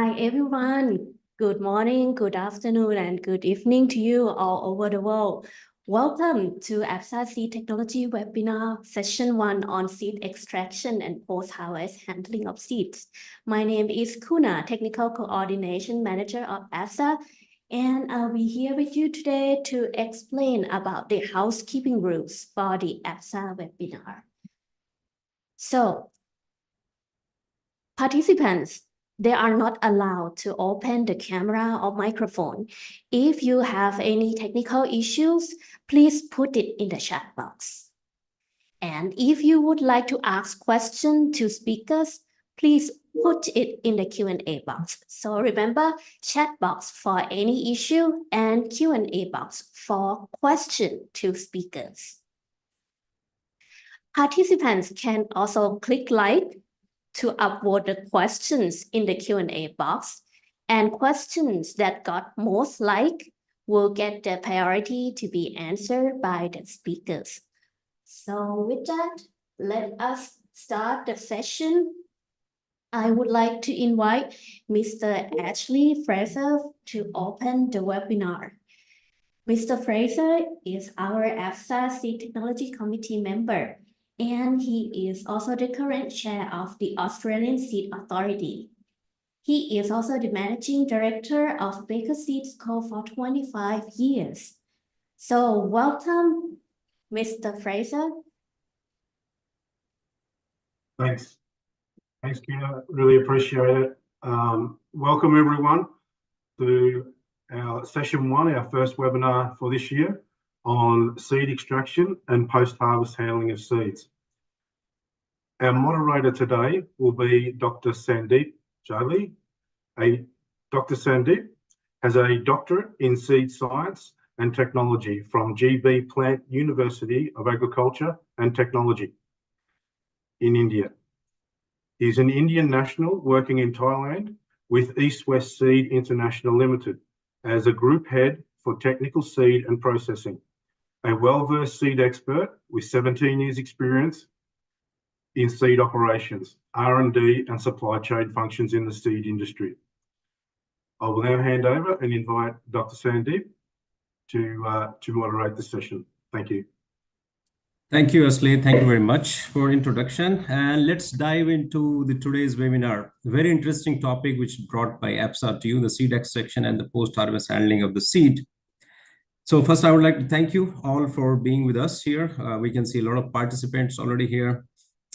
Hi, everyone. Good morning, good afternoon, and good evening to you all over the world. Welcome to APSA Seed Technology webinar, session 1 on seed extraction and post-harvest handling of seeds. My name is Kuna, Technical Coordination Manager of APSA, and I'll be here with you today to explain about the housekeeping rules for the APSA webinar. So, participants, they are not allowed to open the camera or microphone. If you have any technical issues, please put it in the chat box. And if you would like to ask questions to speakers, please put it in the Q&A box. So remember, chat box for any issue and Q&A box for question to speakers. Participants can also click like to upvote the questions in the Q&A box, and questions that got most like will get the priority to be answered by the speakers. So with that, let us start the session. I would like to invite Mr. Ashley Fraser to open the webinar. Mr. Fraser is our APSA Seed Technology Committee member, and he is also the current chair of the Australian Seed Authority. He is also the managing director of Baker Seeds Co. for 25 years. So welcome, Mr. Fraser. Thanks, Kuna. Really appreciate it. Welcome everyone to our session 1, our first webinar for this year on seed extraction and post-harvest handling of seeds. Our moderator today will be Dr. Sandeep Jali. Dr. Sandeep has a doctorate in seed science and technology from GB Plant University of Agriculture and Technology in India. He's an Indian national working in Thailand with East West Seed International Limited as a group head for technical seed and processing, a well-versed seed expert with 17 years experience in seed operations, R&D and supply chain functions in the seed industry. I will now hand over and invite Dr. Sandeep to moderate the session. Thank you. Thank you, Ashley. Thank you very much for introduction. And let's dive into today's webinar. Very interesting topic which brought by APSA to you, the seed extraction and the post-harvest handling of the seed. So first, I would like to thank you all for being with us here. We can see a lot of participants already here.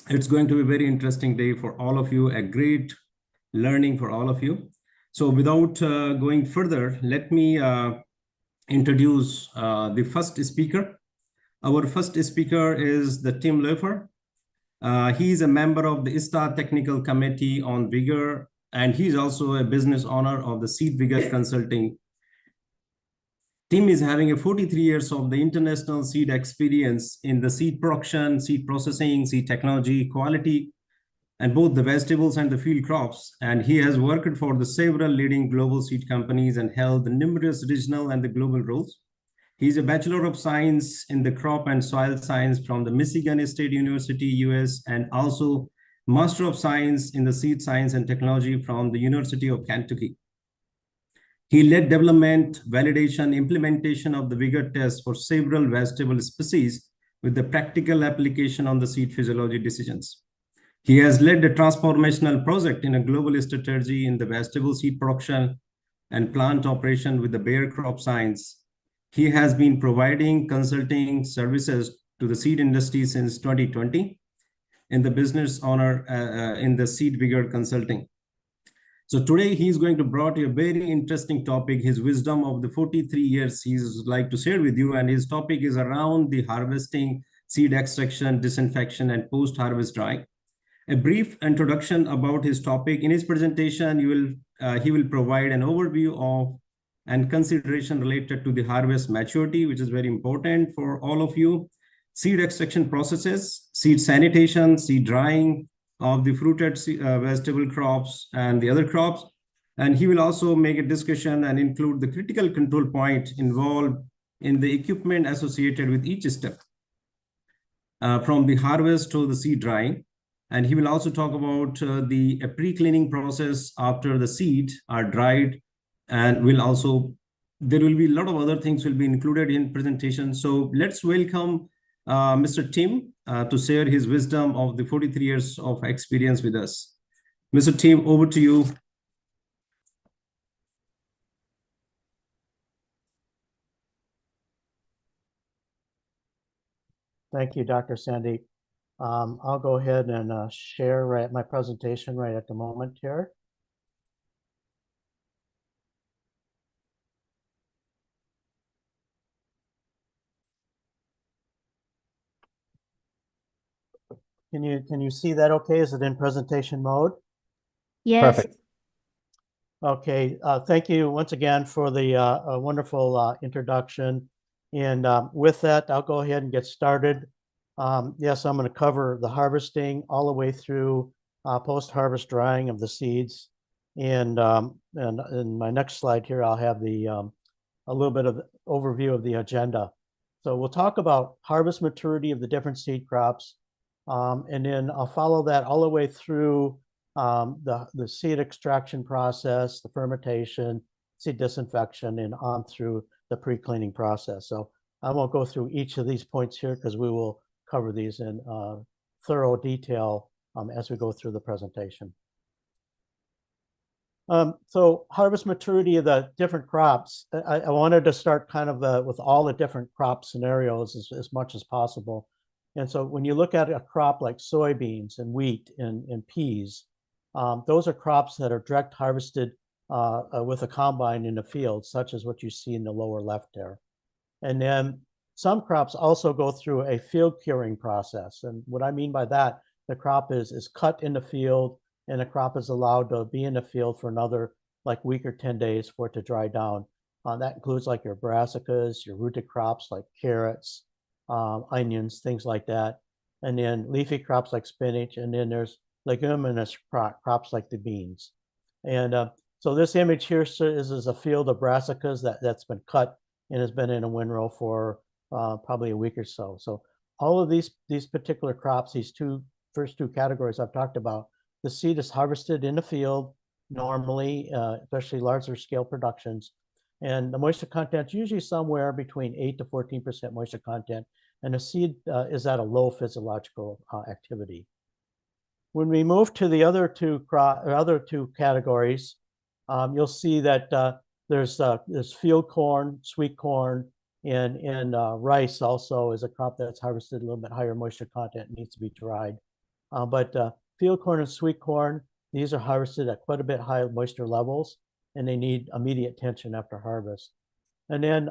It's going to be a very interesting day for all of you, a great learning for all of you. So without going further, let me introduce the first speaker. Our first speaker is the Tim Loeffler. He is a member of the ISTA Technical Committee on Vigour, and he's also a business owner of the Seed Vigour Consulting. Tim is having 43 years of the international seed experience in the seed production, seed processing, seed technology, quality, and both the vegetables and the field crops. And he has worked for the several leading global seed companies and held the numerous regional and the global roles. He's a Bachelor of Science in the Crop and Soil Science from the Michigan State University, US, and also Master of Science in the Seed Science and Technology from the University of Kentucky. He led development, validation, implementation of the Vigour test for several vegetable species with the practical application on the seed physiology decisions. He has led a transformational project in a global strategy in the vegetable seed production and plant operation with the Bayer Crop Science. He has been providing consulting services to the seed industry since 2020 in the business owner in the Seed Vigour Consulting. So today he's going to bring you a very interesting topic, his wisdom of the 43 years he's like to share with you. And his topic is around the harvesting, seed extraction, disinfection, and post-harvest drying. A brief introduction about his topic. In his presentation, he will provide an overview of and consideration related to the harvest maturity, which is very important for all of you. Seed extraction processes, seed sanitation, seed drying of the fruited vegetable crops and the other crops. And he will also make a discussion and include the critical control point involved in the equipment associated with each step, from the harvest to the seed drying. And he will also talk about the pre-cleaning process after the seed are dried, and there will be a lot of other things will be included in presentation. So let's welcome Mr. Tim to share his wisdom of the 43 years of experience with us. Mr. Tim, over to you. Thank you, Dr. Sandeep. I'll go ahead and share my presentation right at the moment here. Can you see that okay? Is it in presentation mode? Yes. Perfect. Okay, thank you once again for the wonderful introduction. And with that, I'll go ahead and get started. Yes, I'm going to cover the harvesting all the way through post-harvest drying of the seeds. And in my next slide here, I'll have a little bit of overview of the agenda. So we'll talk about harvest maturity of the different seed crops. And then I'll follow that all the way through the seed extraction process, the fermentation, seed disinfection, and on through the pre-cleaning process. So I won't go through each of these points here because we will cover these in thorough detail as we go through the presentation. So harvest maturity of the different crops. I wanted to start kind of with all the different crop scenarios as much as possible. And so when you look at a crop like soybeans and wheat and peas, those are crops that are direct harvested with a combine in the field, such as what you see in the lower left there. And then some crops also go through a field curing process. And what I mean by that, the crop is cut in the field, and the crop is allowed to be in the field for another week or 10 days for it to dry down. That includes like your brassicas, your rooted crops like carrots, onions, things like that. And then leafy crops like spinach, and then there's leguminous crops like the beans. And so this image here is a field of brassicas that's been cut and has been in a windrow for probably a week or so. So all of these particular crops, these first two categories I've talked about, the seed is harvested in the field normally, especially larger scale productions. And the moisture content is usually somewhere between 8 to 14% moisture content. And the seed is at a low physiological activity. When we move to the other two categories, you'll see that there's field corn, sweet corn, and rice also is a crop that's harvested a little bit higher moisture content, needs to be dried. But field corn and sweet corn, these are harvested at quite a bit higher moisture levels, and they need immediate attention after harvest. And then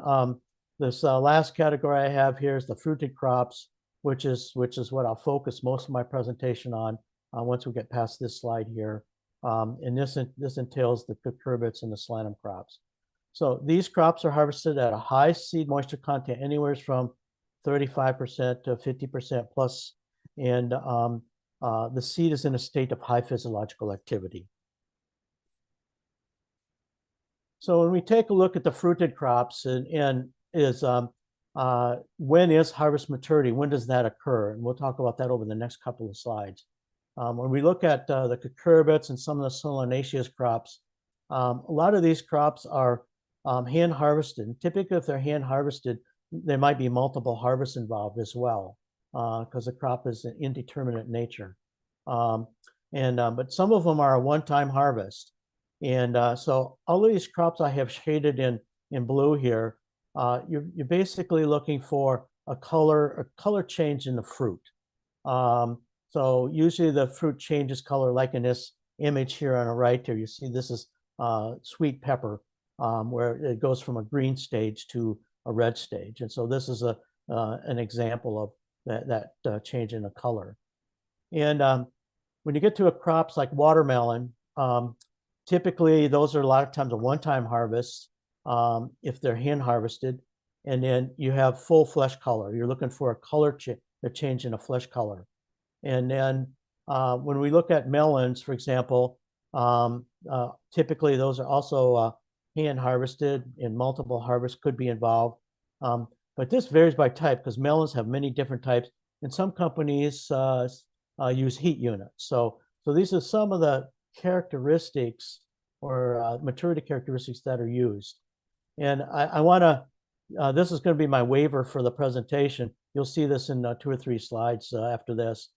this last category I have here is the fruited crops, which is what I'll focus most of my presentation on once we get past this slide here. And this entails the cucurbits and the solanum crops. So these crops are harvested at a high seed moisture content, anywhere from 35% to 50% plus, and the seed is in a state of high physiological activity. So when we take a look at the fruited crops when is harvest maturity? When does that occur? And we'll talk about that over the next couple of slides. When we look at the cucurbits and some of the solanaceous crops, a lot of these crops are hand harvested. And typically, if they're hand harvested, there might be multiple harvests involved as well, because the crop is an indeterminate nature. But some of them are a one-time harvest. And so all of these crops I have shaded in blue here, you're basically looking for a color change in the fruit. So usually the fruit changes color, like in this image here on the right here. You see this is sweet pepper, where it goes from a green stage to a red stage. And so this is an example of that change in the color. And when you get to crops like watermelon, typically those are a lot of times a one-time harvest if they're hand harvested. And then you have full flesh color. You're looking for a color change in a flesh color. And then when we look at melons, for example, typically those are also hand harvested, and multiple harvests could be involved. But this varies by type, because melons have many different types. And some companies use heat units. So these are some of the characteristics or maturity characteristics that are used. And I want to, this is going to be my waiver for the presentation. You'll see this in 2 or 3 slides after this.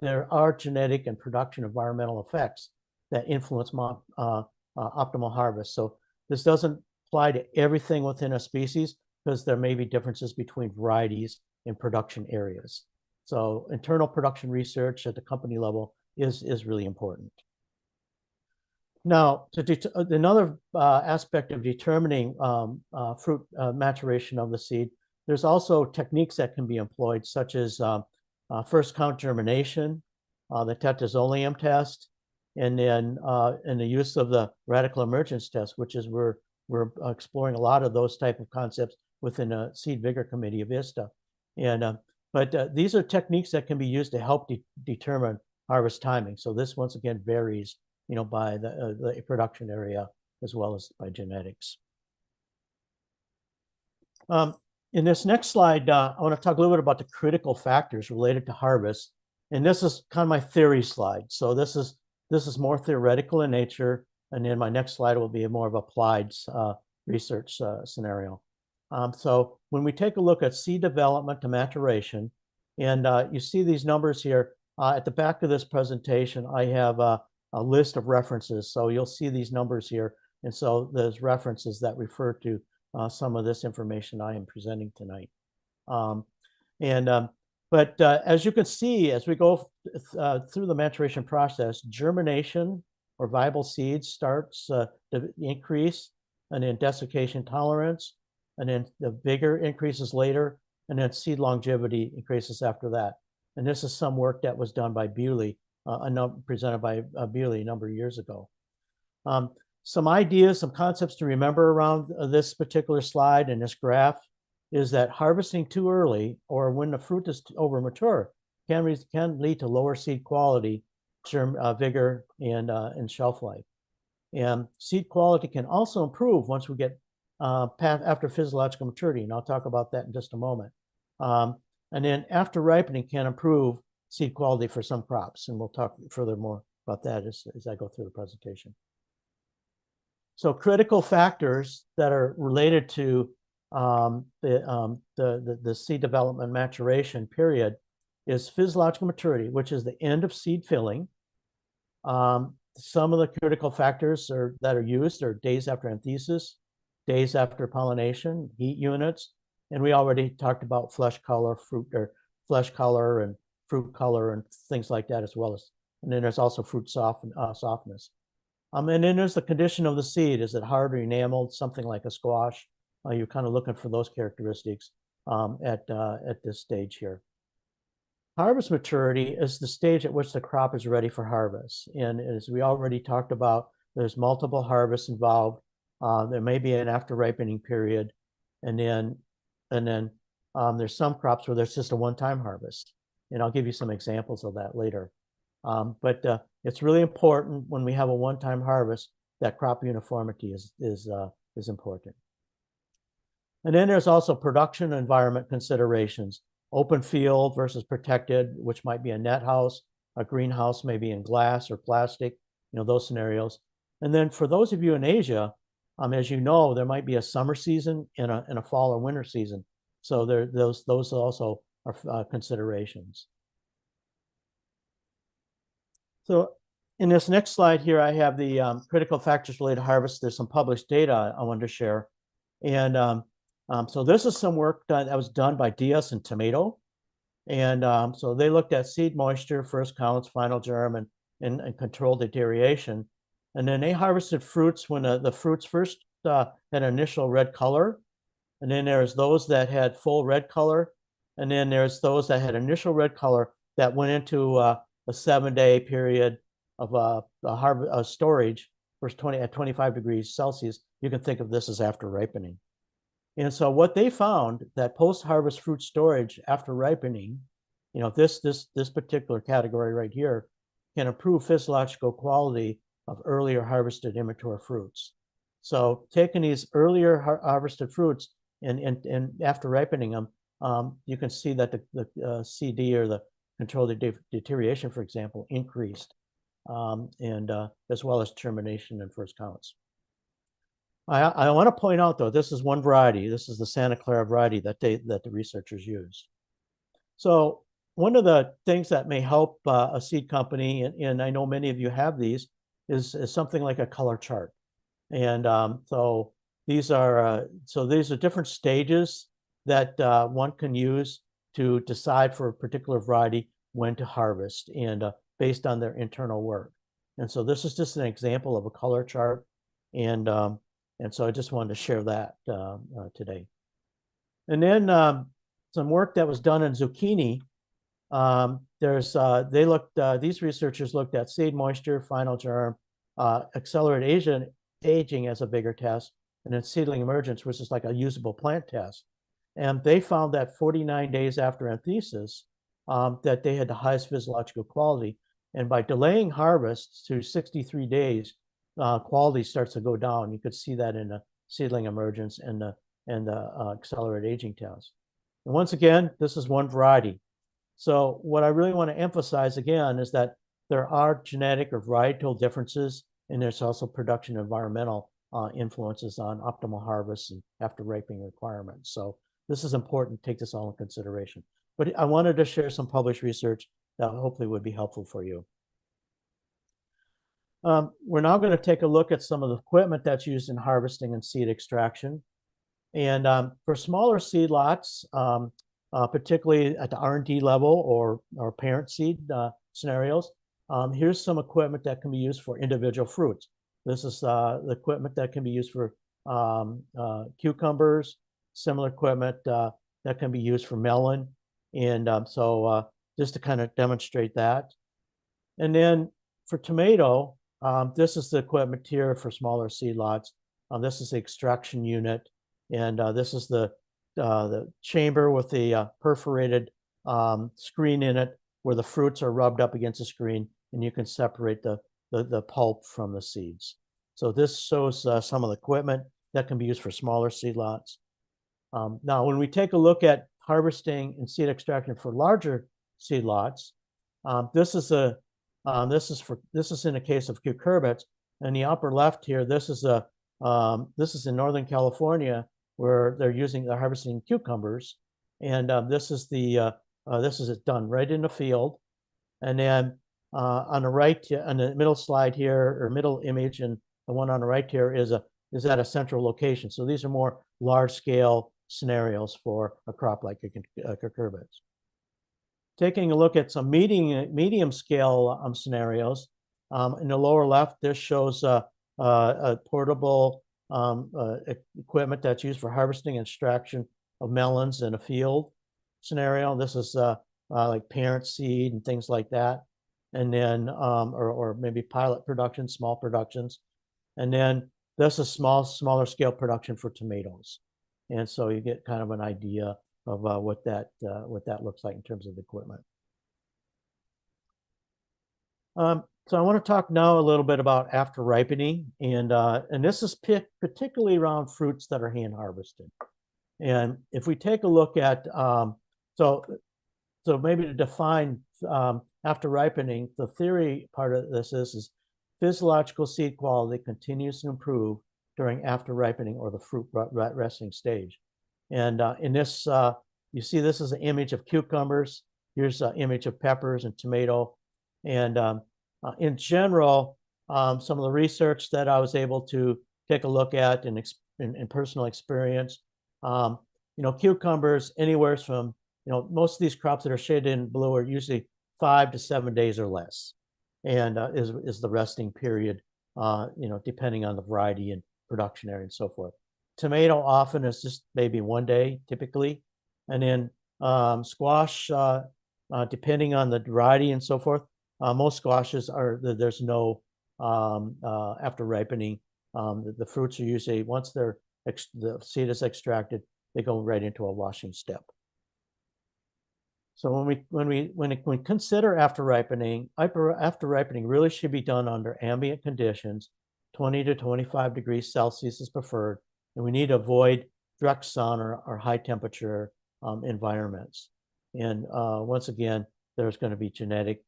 There are genetic and production environmental effects that influence optimal harvest. So this doesn't apply to everything within a species because there may be differences between varieties in production areas. So internal production research at the company level is really important. Now, another aspect of determining fruit maturation of the seed, there's also techniques that can be employed, such as first count germination, the tetrazolium test, and then the use of the radical emergence test, which is we're exploring a lot of those type of concepts within a Seed Vigour committee of ISTA. And but these are techniques that can be used to help determine harvest timing. So this once again varies, you know, by the production area as well as by genetics. In this next slide, I want to talk a little bit about the critical factors related to harvest. And this is kind of my theory slide. So this is more theoretical in nature. And then my next slide will be a more of applied research scenario. So when we take a look at seed development to maturation, and you see these numbers here, at the back of this presentation, I have a list of references. So you'll see these numbers here. And so there's references that refer to some of this information I am presenting tonight. But as you can see, as we go through the maturation process, germination or viable seeds starts to increase, and then desiccation tolerance, and then the vigor increases later, and then seed longevity increases after that. And this is some work that was done by Bewley, presented by Bewley a number of years ago. Some ideas, some concepts to remember around this particular slide and this graph is that harvesting too early or when the fruit is over mature can lead to lower seed quality, vigor, and shelf life. And seed quality can also improve once we get after physiological maturity, and I'll talk about that in just a moment. And then after ripening can improve seed quality for some crops, and we'll talk furthermore about that as I go through the presentation. So critical factors that are related to the seed development maturation period is physiological maturity, which is the end of seed filling. Some of the critical factors that are used are days after anthesis, days after pollination, heat units, and we already talked about flesh color, flesh color and fruit color and things like that as well as, and then there's also fruit softness. And then there's the condition of the seed. Is it hard or enameled, something like a squash? You're kind of looking for those characteristics at this stage here. Harvest maturity is the stage at which the crop is ready for harvest. And as we already talked about, there's multiple harvests involved. There may be an after ripening period. And then there's some crops where there's just a one-time harvest. And I'll give you some examples of that later. But it's really important when we have a one-time harvest that crop uniformity is important. And then there's also production environment considerations. Open field versus protected, which might be a net house, a greenhouse, maybe in glass or plastic, you know, those scenarios. And then for those of you in Asia, as you know, there might be a summer season and a fall or winter season. So those also are considerations. So in this next slide here, I have the critical factors related to harvest. There's some published data I wanted to share. And so this is some work that was done by Diaz and Tomato. And so they looked at seed moisture, first counts, final germ, and controlled the deterioration. And then they harvested fruits when the fruits first had an initial red color. And then there's those that had full red color. And then there's those that had initial red color that went into a 7-day period of storage at 25 degrees Celsius. You can think of this as after ripening. And so what they found that post-harvest fruit storage after ripening, you know, this particular category right here can improve physiological quality of earlier harvested immature fruits. So taking these earlier harvested fruits and after ripening them, you can see that the CD or the control the deterioration, for example, increased, and as well as termination and first counts. I want to point out, though, this is one variety. This is the Santa Clara variety that the researchers used. So one of the things that may help a seed company, and I know many of you have these, is something like a color chart. And so these are different stages that one can use to decide for a particular variety when to harvest, and based on their internal work. And so this is just an example of a color chart, and so I just wanted to share that today. And then some work that was done in zucchini. These researchers looked at seed moisture, final germ, accelerated aging as a Vigour test, and then seedling emergence, which is like a usable plant test. And they found that 49 days after anthesis, that they had the highest physiological quality. And by delaying harvest to 63 days, quality starts to go down. You could see that in the seedling emergence and the accelerated aging test. And once again, this is one variety. So what I really want to emphasize again is that there are genetic or varietal differences, and there's also production environmental influences on optimal harvest and after ripening requirements. So this is important to take this all in consideration. But I wanted to share some published research that hopefully would be helpful for you. We're now going to take a look at some of the equipment that's used in harvesting and seed extraction. And for smaller seed lots, particularly at the R&D level or parent seed scenarios, here's some equipment that can be used for individual fruits. This is the equipment that can be used for cucumbers, similar equipment that can be used for melon. And so just to kind of demonstrate that. And then for tomato, this is the equipment here for smaller seed lots. This is the extraction unit, and this is the chamber with the perforated screen in it, where the fruits are rubbed up against the screen, and you can separate the pulp from the seeds. So this shows some of the equipment that can be used for smaller seed lots. Now, when we take a look at harvesting and seed extraction for larger seed lots, this is in the case of cucurbits. In the upper left here, this is in Northern California, where they're harvesting cucumbers, and this is done right in the field. And then on the right, on the middle slide here, or middle image, and the one on the right here is at a central location. So these are more large-scale scenarios for a crop like cucurbits. Taking a look at some medium-scale scenarios, in the lower left, this shows a portable equipment that's used for harvesting and extraction of melons in a field scenario. This is like parent seed and things like that, and then or maybe pilot production, small productions, and then this is smaller scale production for tomatoes. And so you get kind of an idea of what that looks like in terms of equipment. So I want to talk now a little bit about after ripening, and this is particularly around fruits that are hand harvested. And if we take a look at so maybe to define after ripening, the theory part of this is physiological seed quality continues to improve during after ripening or the fruit resting stage. And in this, you see this is an image of cucumbers. Here's an image of peppers and tomato. And in general, some of the research that I was able to take a look at in personal experience, cucumbers anywhere from, most of these crops that are shaded in blue are usually 5 to 7 days or less, and is the resting period, depending on the variety and production area and so forth. Tomato often is just maybe 1 day typically, and then squash, depending on the variety and so forth. Most squashes there's no after ripening. The fruits are usually, once the seed is extracted, they go right into a washing step. So when we consider after ripening really should be done under ambient conditions. 20 to 25 degrees Celsius is preferred, and we need to avoid direct sun or high temperature environments. And once again, there's going to be genetic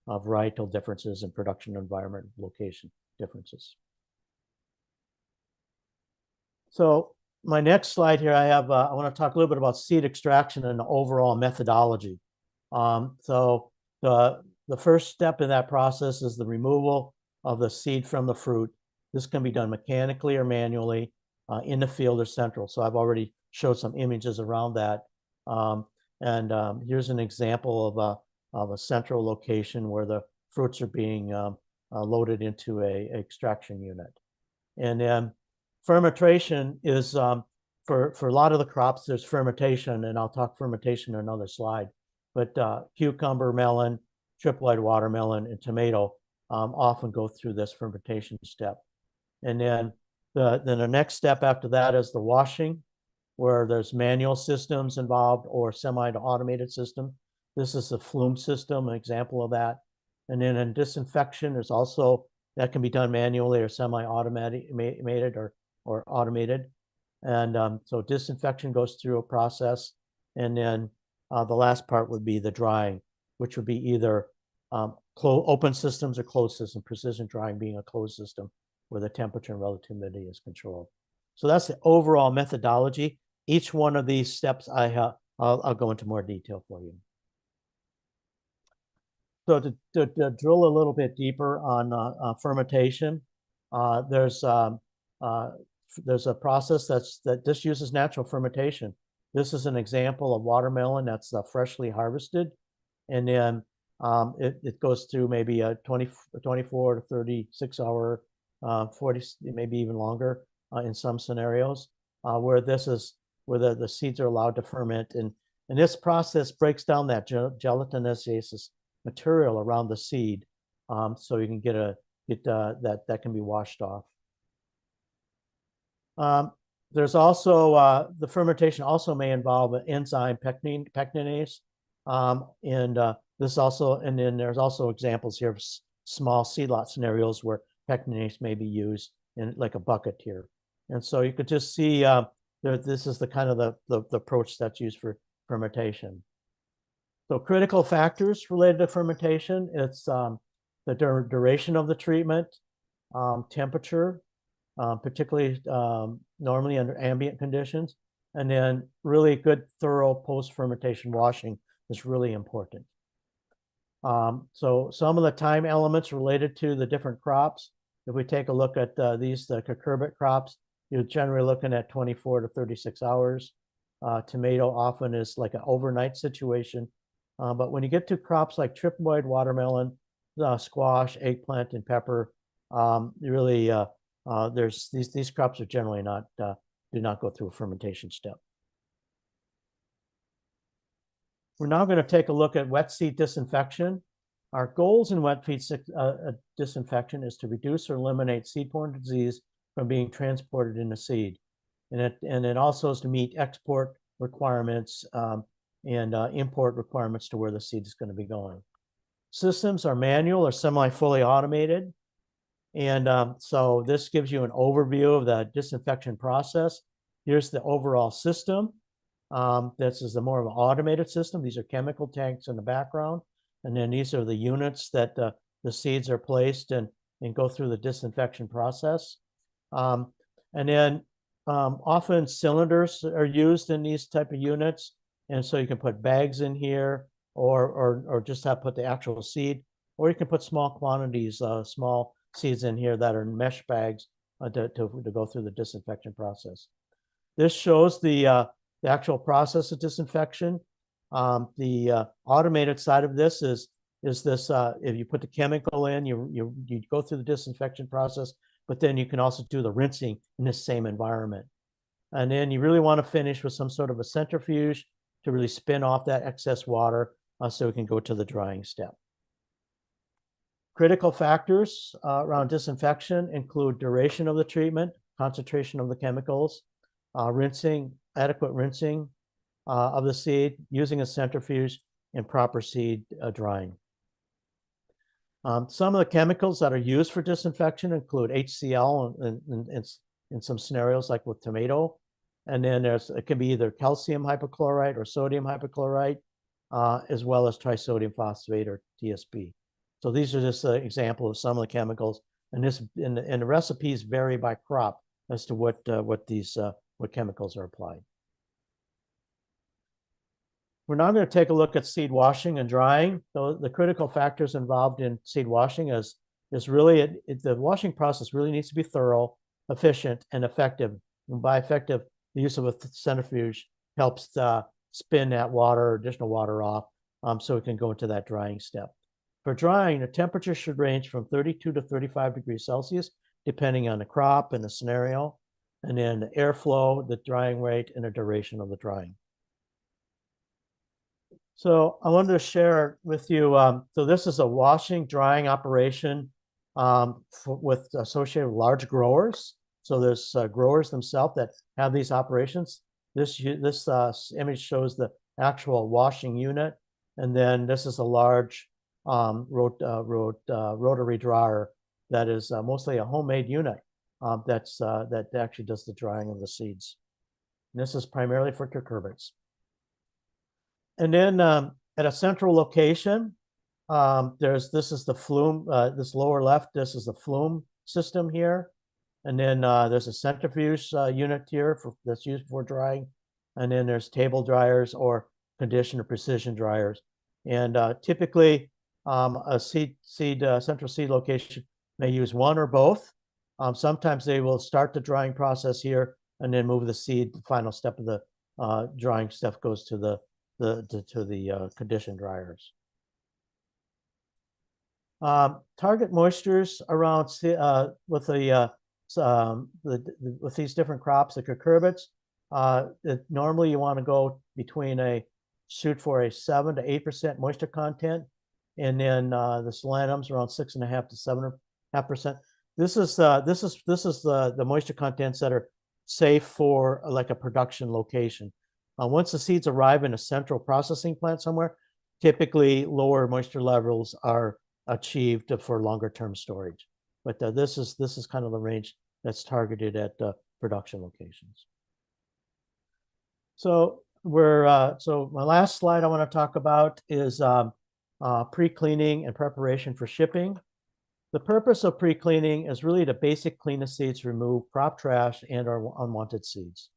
varietal differences in production environment location differences. So my next slide here, I want to talk a little bit about seed extraction and the overall methodology. So the first step in that process is the removal of the seed from the fruit. This can be done mechanically or manually in the field or central. So I've already showed some images around that. Here's an example of a central location where the fruits are being loaded into a extraction unit. And then fermentation is, for a lot of the crops, there's fermentation, and I'll talk fermentation in another slide. But cucumber, melon, triploid watermelon, and tomato often go through this fermentation step. And then the next step after that is the washing, where there's manual systems involved or semi-automated system. This is the flume system, an example of that. And then in disinfection, there's also, that can be done manually or semi-automated or automated. And so disinfection goes through a process. And then the last part would be the drying, which would be either open systems or closed system, precision drying being a closed system where the temperature and relative humidity is controlled. So that's the overall methodology. Each one of these steps I'll go into more detail for you. So to drill a little bit deeper on fermentation, there's a process that just uses natural fermentation. This is an example of watermelon that's freshly harvested, and then it goes through maybe a 24 to 36 hour, 40, maybe even longer in some scenarios, where the seeds are allowed to ferment, and this process breaks down that gelatinous material around the seed, so you can get that can be washed off. There's also the fermentation also may involve an enzyme pectinase, and then there's also examples here of small seedlot scenarios where pectinase may be used in like a bucket here. And so you could just see this is the kind of the approach that's used for fermentation. So critical factors related to fermentation, it's the duration of the treatment, temperature, particularly normally under ambient conditions, and then really good thorough post-fermentation washing is really important. So some of the time elements related to the different crops, if we take a look at the cucurbit crops, you're generally looking at 24 to 36 hours. Tomato often is like an overnight situation. But when you get to crops like triploid watermelon, squash, eggplant, and pepper, really there's these crops are generally do not go through a fermentation step. We're now going to take a look at wet seed disinfection. Our goals in wet seed disinfection is to reduce or eliminate seed-borne disease from being transported in the seed. And it also is to meet export requirements and import requirements to where the seed is going to be going. Systems are manual or semi-fully automated. And so this gives you an overview of the disinfection process. Here's the overall system. This is more of an automated system. These are chemical tanks in the background. And then these are the units that the seeds are placed and go through the disinfection process. And then often cylinders are used in these type of units. And so you can put bags in here or just put the actual seed, or you can put small quantities, small seeds in here that are in mesh bags to go through the disinfection process. This shows the actual process of disinfection. The automated side of this is this, if you put the chemical in, you go through the disinfection process, but then you can also do the rinsing in this same environment. And then you really want to finish with some sort of a centrifuge to really spin off that excess water so it can go to the drying step. Critical factors around disinfection include duration of the treatment, concentration of the chemicals, adequate rinsing of the seed, using a centrifuge, and proper seed drying. Some of the chemicals that are used for disinfection include HCl in some scenarios, like with tomato. And then it can be either calcium hypochlorite or sodium hypochlorite. as well as trisodium phosphate or TSP. So these are just an example of some of the chemicals, and the recipes vary by crop as to what chemicals are applied. We're now going to take a look at seed washing and drying. So the critical factors involved in seed washing is really the washing process really needs to be thorough, efficient, and effective. And by effective, the use of a centrifuge helps spin that water, additional water off, so it can go into that drying step. For drying, the temperature should range from 32 to 35 degrees Celsius, depending on the crop and the scenario, and then the airflow, the drying rate, and the duration of the drying. So I wanted to share with you, so this is a washing, drying operation associated with large growers. So there's growers themselves that have these operations. This image shows the actual washing unit, and then this is a large rotary dryer that is mostly a homemade unit that actually does the drying of the seeds. And this is primarily for cucurbits. And then at a central location, this is the flume, this lower left, this is the flume system here. And then there's a centrifuge unit here that's used for drying. And then there's table dryers or condition or precision dryers. And typically a central seed location may use one or both. Sometimes they will start the drying process here and then move the seed. The final step of the drying step goes to the condition dryers. Target moistures around with these different crops, the cucurbits. Normally you want to go between shoot for a 7 to 8% moisture content, and then the solanums around 6.5 to 7.5%. This is the moisture contents that are safe for like a production location. Once the seeds arrive in a central processing plant somewhere, typically lower moisture levels are achieved for longer term storage. But this is kind of the range that's targeted at production locations. So so my last slide I want to talk about is pre-cleaning and preparation for shipping. The purpose of pre-cleaning is really to basic clean the seeds, remove crop trash and or unwanted seeds,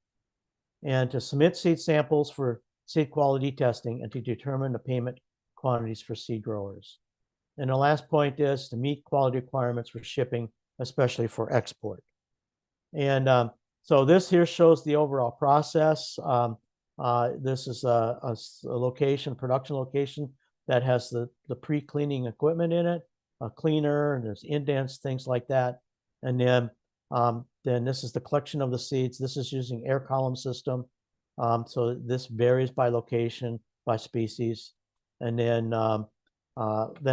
and to submit seed samples for seed quality testing and to determine the payment quantities for seed growers. And the last point is to meet quality requirements for shipping, especially for export. And so this here shows the overall process. This is a location, production location that has the pre-cleaning equipment in it, a cleaner, and there's indents, things like that. And then this is the collection of the seeds. This is using air column system. So this varies by location, by species. And then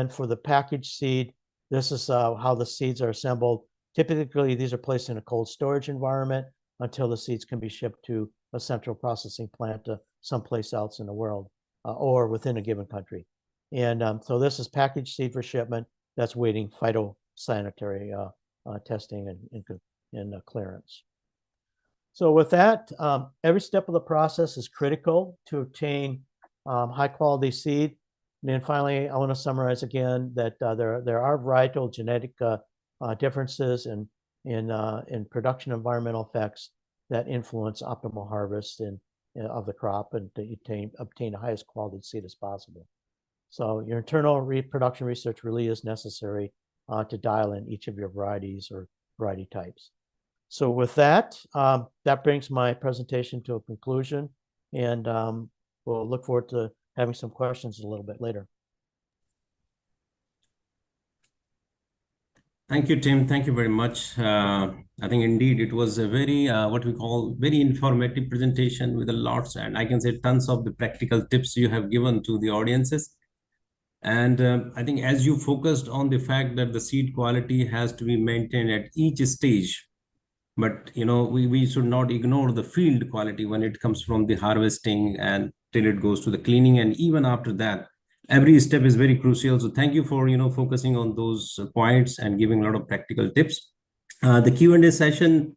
for the packaged seed, this is how the seeds are assembled. Typically, these are placed in a cold storage environment until the seeds can be shipped to a central processing plant someplace else in the world or within a given country. And so this is packaged seed for shipment that's waiting phytosanitary testing and clearance. So with that, every step of the process is critical to obtain high quality seed. And then finally, I want to summarize again that there are varietal genetic differences in production environmental effects that influence optimal harvest of the crop and to obtain the highest quality seed as possible. So your internal reproduction research really is necessary to dial in each of your varieties or variety types. So with that, that brings my presentation to a conclusion, and we'll look forward to having some questions a little bit later. Thank you, Tim. Thank you very much. I think indeed it was a very, what we call very informative presentation with a lots, and I can say tons of the practical tips you have given to the audiences. And I think as you focused on the fact that the seed quality has to be maintained at each stage, but we should not ignore the field quality when it comes from the harvesting and till it goes to the cleaning, and even after that, every step is very crucial. So thank you for focusing on those points and giving a lot of practical tips. The Q&A session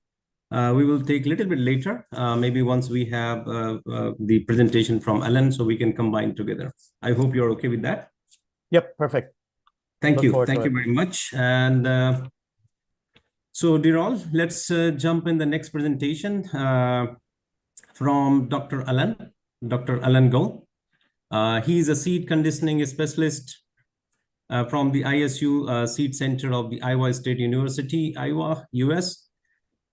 we will take a little bit later, maybe once we have the presentation from Alan, so we can combine together. I hope you're okay with that. Yep, perfect. Thank Look you. forward Thank to you it. very much. And so, dear all, let's jump in the next presentation from Dr. Alan Gaul. He is a seed conditioning specialist from the ISU Seed Center of the Iowa State University, Iowa, US.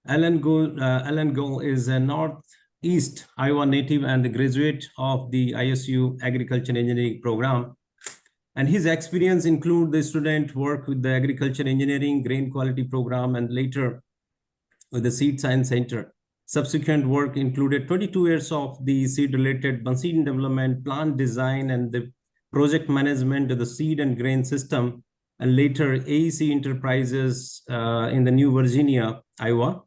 Alan Gaul is a Northeast Iowa native and the graduate of the ISU Agriculture Engineering program. And his experience include the student work with the Agriculture Engineering Grain Quality Program and later with the Seed Science Center. Subsequent work included 22 years of the seed-related machine development, plant design, and the project management of the seed and grain system, and later AEC Enterprises in the New Virginia, Iowa.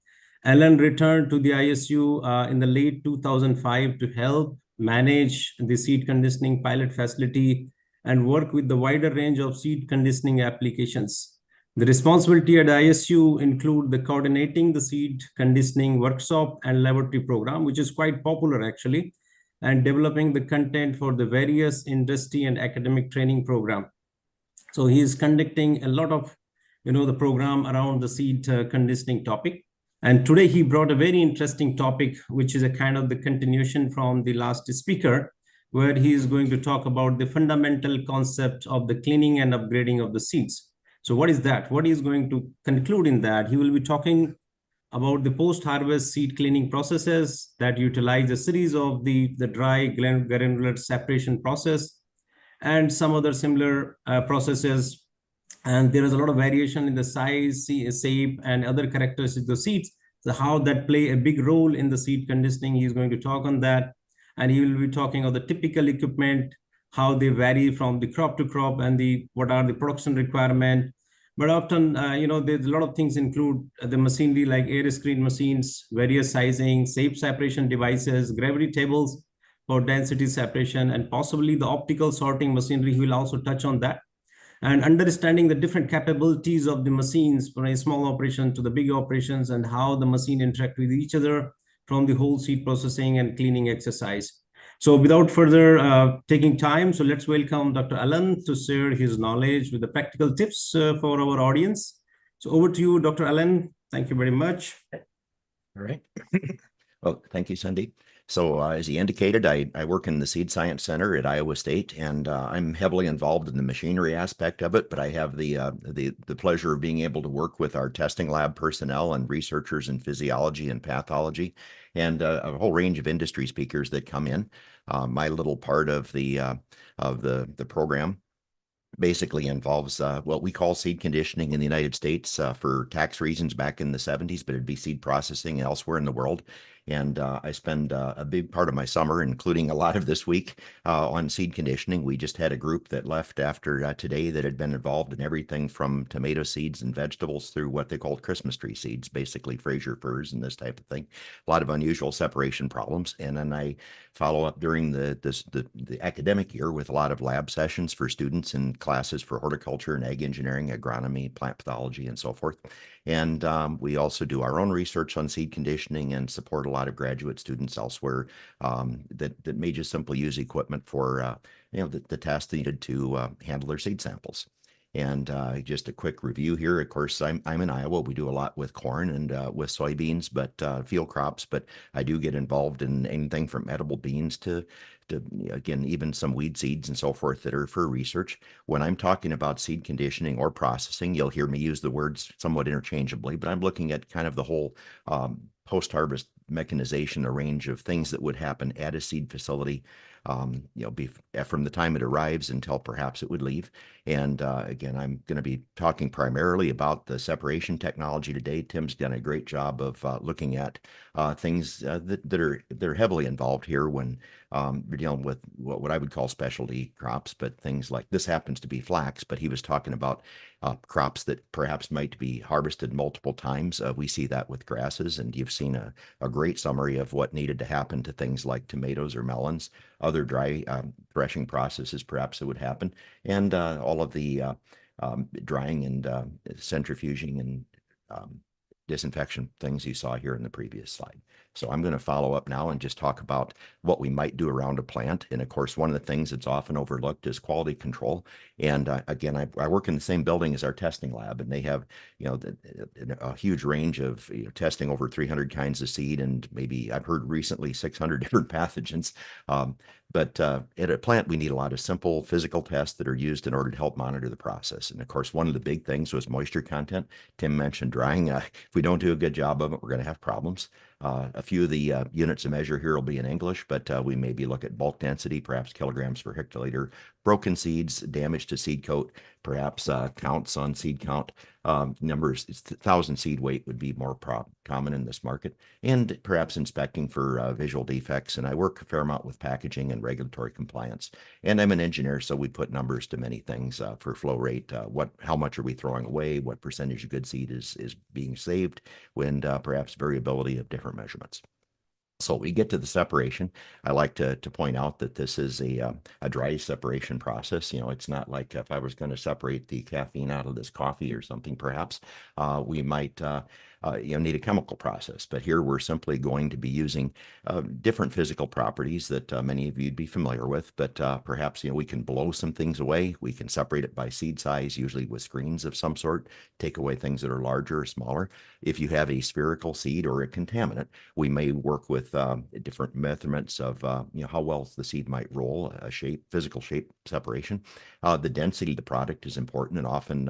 Alan returned to the ISU in the late 2005 to help manage the seed conditioning pilot facility and work with the wider range of seed conditioning applications. The responsibility at ISU include the coordinating the seed conditioning workshop and laboratory program, which is quite popular actually, and developing the content for the various industry and academic training program. So he is conducting a lot of, the program around the seed conditioning topic. And today he brought a very interesting topic, which is a kind of the continuation from the last speaker, where he is going to talk about the fundamental concept of the cleaning and upgrading of the seeds. So what is that? What he's going to conclude in that? He will be talking about the post-harvest seed cleaning processes that utilize a series of the dry granular separation process and some other similar processes. And there is a lot of variation in the size, shape, and other characteristics of the seeds. So how that play a big role in the seed conditioning, he's going to talk on that. And he will be talking of the typical equipment, how they vary from the crop to crop, and what are the production requirement. But often, there's a lot of things include the machinery like air screen machines, various sizing, shape separation devices, gravity tables for density separation, and possibly the optical sorting machinery. He will also touch on that. And understanding the different capabilities of the machines from a small operation to the big operations and how the machine interact with each other from the whole seed processing and cleaning exercise. So without further taking time, so let's welcome Dr. Alan to share his knowledge with the practical tips for our audience. So over to you, Dr. Alan. Thank you very much. All right. Well, thank you, Sandeep. So as he indicated, I work in the Seed Science Center at Iowa State, and I'm heavily involved in the machinery aspect of it, but I have the pleasure of being able to work with our testing lab personnel and researchers in physiology and pathology, and a whole range of industry speakers that come in. My little part of the program basically involves what we call seed conditioning in the United States for tax reasons back in the 70s, but it'd be seed processing elsewhere in the world. And I spend a big part of my summer, including a lot of this week, on seed conditioning. We just had a group that left after today that had been involved in everything from tomato seeds and vegetables through what they called Christmas tree seeds, basically Fraser firs and this type of thing. A lot of unusual separation problems. And then I follow up during the academic year with a lot of lab sessions for students in classes for horticulture and ag engineering, agronomy, plant pathology, and so forth. And we also do our own research on seed conditioning and support a lot of graduate students elsewhere that may just simply use equipment for the tasks needed to handle their seed samples. And just a quick review here. Of course, I'm in Iowa. We do a lot with corn and with soybeans, but field crops. But I do get involved in anything from edible beans to again, even some weed seeds and so forth that are for research. When I'm talking about seed conditioning or processing, you'll hear me use the words somewhat interchangeably, but I'm looking at kind of the whole post-harvest mechanization, a range of things that would happen at a seed facility, from the time it arrives until perhaps it would leave. And again, I'm going to be talking primarily about the separation technology today. Tim's done a great job of looking at things that are heavily involved here when we're dealing with what I would call specialty crops, but things like this happens to be flax, but he was talking about crops that perhaps might be harvested multiple times. We see that with grasses, and you've seen a great summary of what needed to happen to things like tomatoes or melons, other dry threshing processes perhaps that would happen, and all of the drying and centrifuging and disinfection things you saw here in the previous slide. So I'm going to follow up now and just talk about what we might do around a plant. And of course, one of the things that's often overlooked is quality control. And again, I work in the same building as our testing lab, and they have, you know, a huge range of, you know, testing over 300 kinds of seed, and maybe I've heard recently 600 different pathogens. But at a plant, we need a lot of simple physical tests that are used in order to help monitor the process. And of course, one of the big things was moisture content. Tim mentioned drying. If we don't do a good job of it, we're going to have problems. A few of the units of measure here will be in English, but we maybe look at bulk density, perhaps kilograms per hectoliter, broken seeds, damage to seed coat, perhaps counts on seed count. Numbers, 1,000 seed weight would be more common in this market, and perhaps inspecting for visual defects. And I work a fair amount with packaging and regulatory compliance. And I'm an engineer, so we put numbers to many things for flow rate. How much are we throwing away? What percentage of good seed is being saved? When perhaps variability of different measurements. So we get to the separation. I like to point out that this is a dry separation process. You know, it's not like if I was going to separate the caffeine out of this coffee or something, perhaps we might need a chemical process. But here we're simply going to be using different physical properties that many of you'd be familiar with. But perhaps, you know, we can blow some things away. We can separate it by seed size, usually with screens of some sort, take away things that are larger or smaller. If you have a spherical seed or a contaminant, we may work with different measurements of how well the seed might roll, physical shape separation. The density of the product is important and often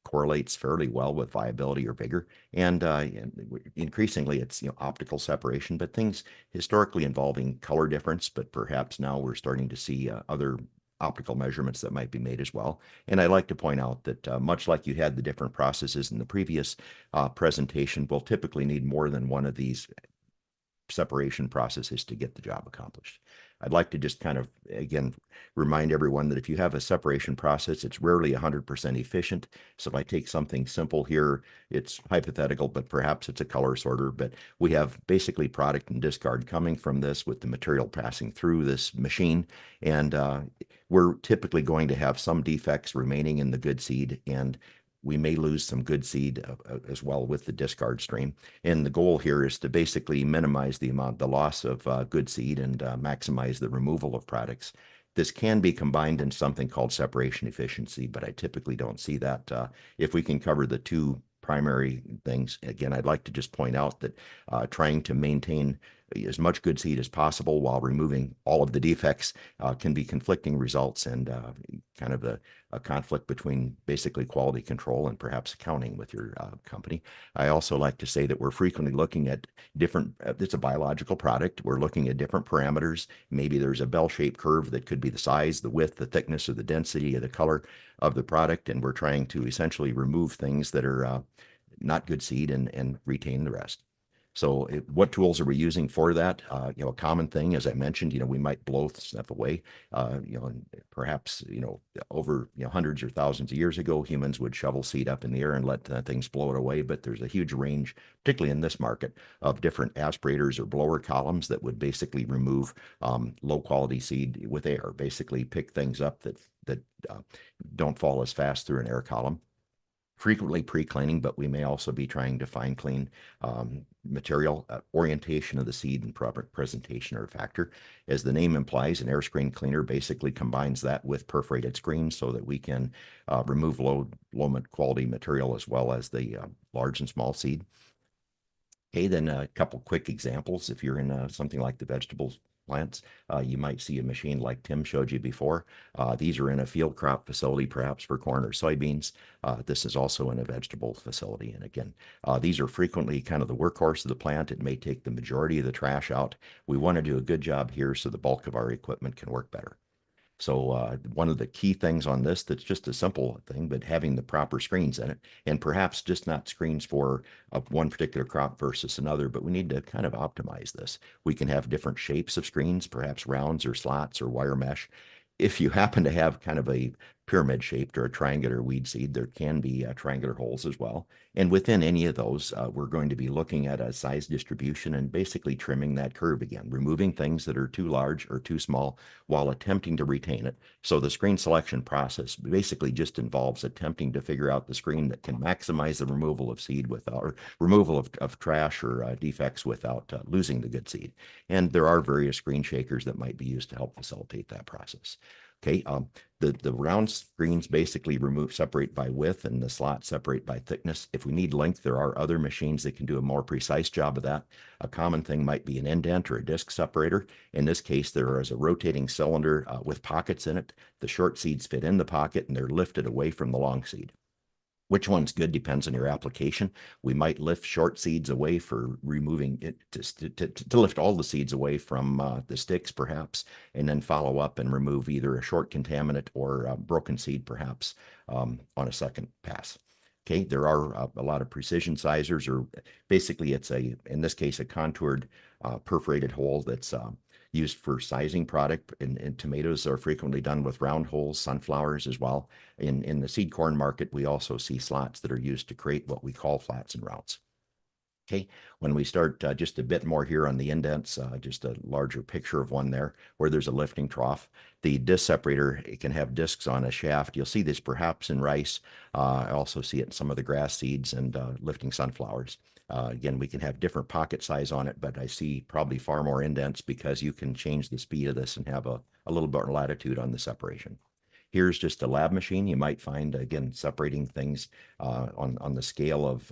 correlates fairly well with viability or vigor. And increasingly, it's, you know, optical separation, but things historically involving color difference. But perhaps now we're starting to see other optical measurements that might be made as well. And I like to point out that much like you had the different processes in the previous presentation, we'll typically need more than one of these separation processes to get the job accomplished. I'd like to just kind of, again, remind everyone that if you have a separation process, it's rarely 100% efficient. So if I take something simple here, it's hypothetical, but perhaps it's a color sorter. But we have basically product and discard coming from this with the material passing through this machine. And we're typically going to have some defects remaining in the good seed, and we may lose some good seed as well with the discard stream. And the goal here is to basically minimize the loss of good seed and maximize the removal of products. This can be combined in something called separation efficiency, but I typically don't see that. If we can cover the two primary things, again, I'd like to just point out that trying to maintain as much good seed as possible while removing all of the defects can be conflicting results, and kind of a conflict between basically quality control and perhaps accounting with your company. I also like to say that we're frequently looking at different, it's a biological product. We're looking at different parameters. Maybe there's a bell-shaped curve that could be the size, the width, the thickness, or the density, or the color of the product. And we're trying to essentially remove things that are not good seed and retain the rest. So what tools are we using for that? A common thing, as I mentioned, we might blow stuff away. And perhaps, over hundreds or thousands of years ago, humans would shovel seed up in the air and let things blow it away. But there's a huge range, particularly in this market, of different aspirators or blower columns that would basically remove low quality seed with air, basically pick things up that don't fall as fast through an air column. Frequently pre-cleaning, but we may also be trying to fine clean material. Orientation of the seed and proper presentation are a factor. As the name implies, an air screen cleaner basically combines that with perforated screens so that we can remove low quality material as well as the large and small seed. Okay, then a couple quick examples. If you're in something like the vegetables plants, you might see a machine like Tim showed you before. These are in a field crop facility, perhaps for corn or soybeans. This is also in a vegetable facility. And again, these are frequently kind of the workhorse of the plant. It may take the majority of the trash out. We want to do a good job here so the bulk of our equipment can work better. So one of the key things on this, that's just a simple thing, but having the proper screens in it, and perhaps just not screens for one particular crop versus another, but we need to kind of optimize this. We can have different shapes of screens, perhaps rounds or slots or wire mesh. If you happen to have kind of a pyramid shaped or a triangular weed seed, there can be triangular holes as well. And within any of those, we're going to be looking at a size distribution and basically trimming that curve again, removing things that are too large or too small while attempting to retain it. So the screen selection process basically just involves attempting to figure out the screen that can maximize the removal of seed without, or removal of trash or defects without losing the good seed. And there are various screen shakers that might be used to help facilitate that process. Okay, the round screens basically separate by width, and the slots separate by thickness. If we need length, there are other machines that can do a more precise job of that. A common thing might be an indent or a disc separator. In this case, there is a rotating cylinder with pockets in it. The short seeds fit in the pocket and they're lifted away from the long seed. Which one's good depends on your application. We might lift short seeds away for removing it to lift all the seeds away from the sticks, perhaps, and then follow up and remove either a short contaminant or a broken seed, perhaps, on a second pass. Okay, there are a lot of precision sizers, or basically it's in this case, a contoured perforated hole that's used for sizing product, and tomatoes are frequently done with round holes, sunflowers as well. In the seed corn market, we also see slots that are used to create what we call flats and rounds. Okay, when we start just a bit more here on the indents, just a larger picture of one there where there's a lifting trough. The disc separator, it can have discs on a shaft. You'll see this perhaps in rice. I also see it in some of the grass seeds and lifting sunflowers. Again, we can have different pocket size on it, but I see probably far more indents because you can change the speed of this and have a little bit more latitude on the separation. Here's just a lab machine. You might find, again, separating things on the scale of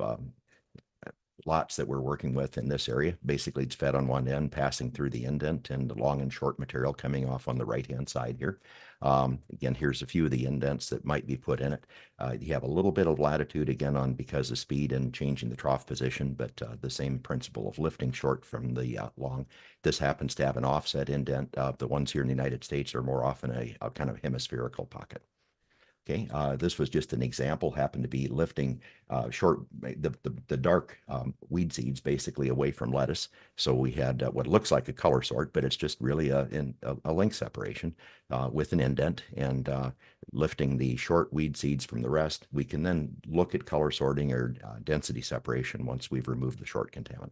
lots that we're working with in this area. Basically, it's fed on one end, passing through the indent, and the long and short material coming off on the right-hand side here. Again, here's a few of the indents that might be put in it. You have a little bit of latitude, again, because of speed and changing the trough position, but the same principle of lifting short from the long. This happens to have an offset indent. The ones here in the United States are more often a kind of hemispherical pocket. Okay, this was just an example, happened to be lifting the dark weed seeds basically away from lettuce. So we had what looks like a color sort, but it's just really a length separation with an indent, and lifting the short weed seeds from the rest. We can then look at color sorting or density separation once we've removed the short contaminant.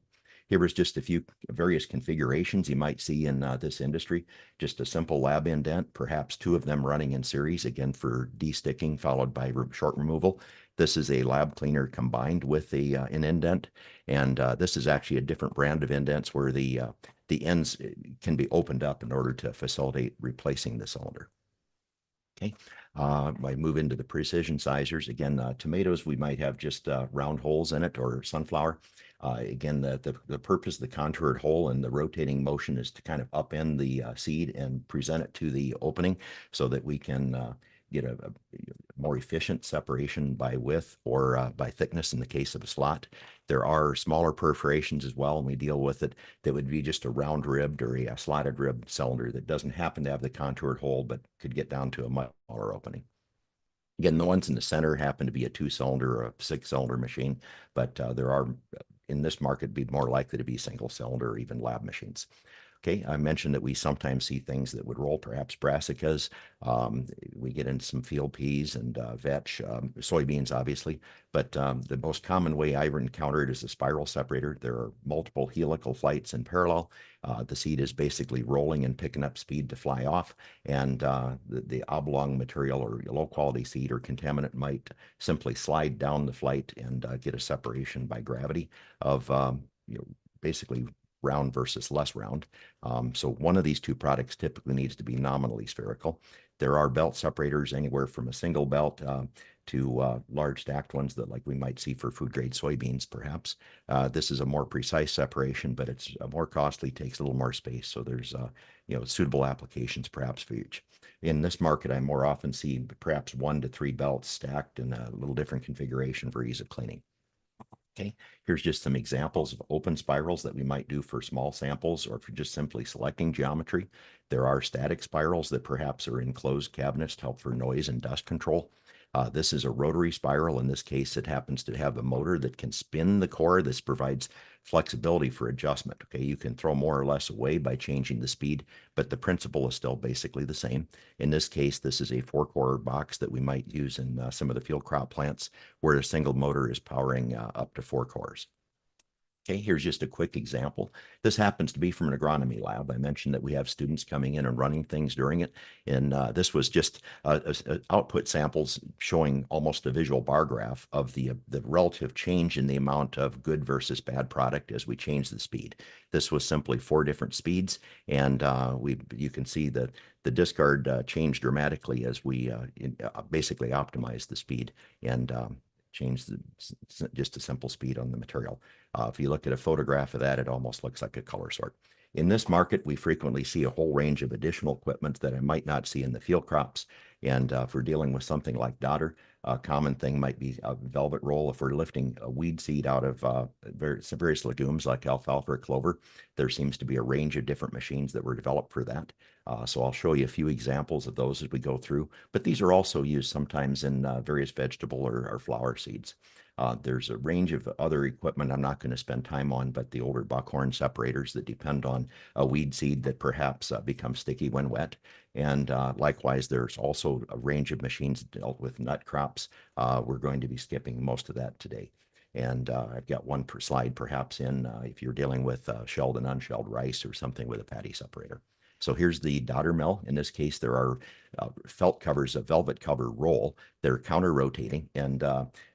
Here is just a few various configurations you might see in this industry. Just a simple lab indent, perhaps two of them running in series, again for de-sticking followed by short removal. This is a lab cleaner combined with an indent, and this is actually a different brand of indents where the ends can be opened up in order to facilitate replacing the cylinder. Okay, I move into the precision sizers. Again, tomatoes, we might have just round holes in it, or sunflower. Again, the purpose of the contoured hole and the rotating motion is to kind of upend the seed and present it to the opening so that we can get a more efficient separation by width or by thickness in the case of a slot. There are smaller perforations as well, and we deal with it. That would be just a round ribbed or a slotted ribbed cylinder that doesn't happen to have the contoured hole, but could get down to a much smaller opening. Again, the ones in the center happen to be a 2-cylinder or a 6-cylinder machine, but there are, in this market, be more likely to be single cylinder or even lab machines. Okay, I mentioned that we sometimes see things that would roll, perhaps brassicas. We get into some field peas and vetch, soybeans, obviously. But the most common way I've encountered is a spiral separator. There are multiple helical flights in parallel. The seed is basically rolling and picking up speed to fly off. And the oblong material or low-quality seed or contaminant might simply slide down the flight and get a separation by gravity of basically round versus less round. So one of these two products typically needs to be nominally spherical. There are belt separators anywhere from a single belt to large stacked ones that like we might see for food grade soybeans, perhaps. This is a more precise separation, but it's more costly, takes a little more space. So there's suitable applications perhaps for each. In this market, I more often see perhaps 1 to 3 belts stacked in a little different configuration for ease of cleaning. Okay, here's just some examples of open spirals that we might do for small samples or for just simply selecting geometry. There are static spirals that perhaps are in closed cabinets to help for noise and dust control. This is a rotary spiral. In this case, it happens to have a motor that can spin the core. This provides flexibility for adjustment. Okay, you can throw more or less away by changing the speed, but the principle is still basically the same. In this case, this is a 4-core box that we might use in some of the field crop plants where a single motor is powering up to 4 cores. Okay, here's just a quick example. This happens to be from an agronomy lab. I mentioned that we have students coming in and running things during it. And this was just output samples showing almost a visual bar graph of the relative change in the amount of good versus bad product as we change the speed. This was simply 4 different speeds. And you can see that the discard changed dramatically as we basically optimized the speed and change just a simple speed on the material. If you look at a photograph of that, it almost looks like a color sort. In this market, we frequently see a whole range of additional equipment that I might not see in the field crops. And if we're dealing with something like dodder, a common thing might be a velvet roll. If we're lifting a weed seed out of various legumes like alfalfa or clover, there seems to be a range of different machines that were developed for that. So I'll show you a few examples of those as we go through, but these are also used sometimes in various vegetable or flower seeds. There's a range of other equipment I'm not going to spend time on, but the older buckhorn separators that depend on a weed seed that perhaps becomes sticky when wet. And likewise, there's also a range of machines that dealt with nut crops. We're going to be skipping most of that today. And I've got one per slide perhaps in if you're dealing with shelled and unshelled rice or something with a patty separator. So here's the dodder mill. In this case, there are felt covers, a velvet cover roll. They're counter rotating, and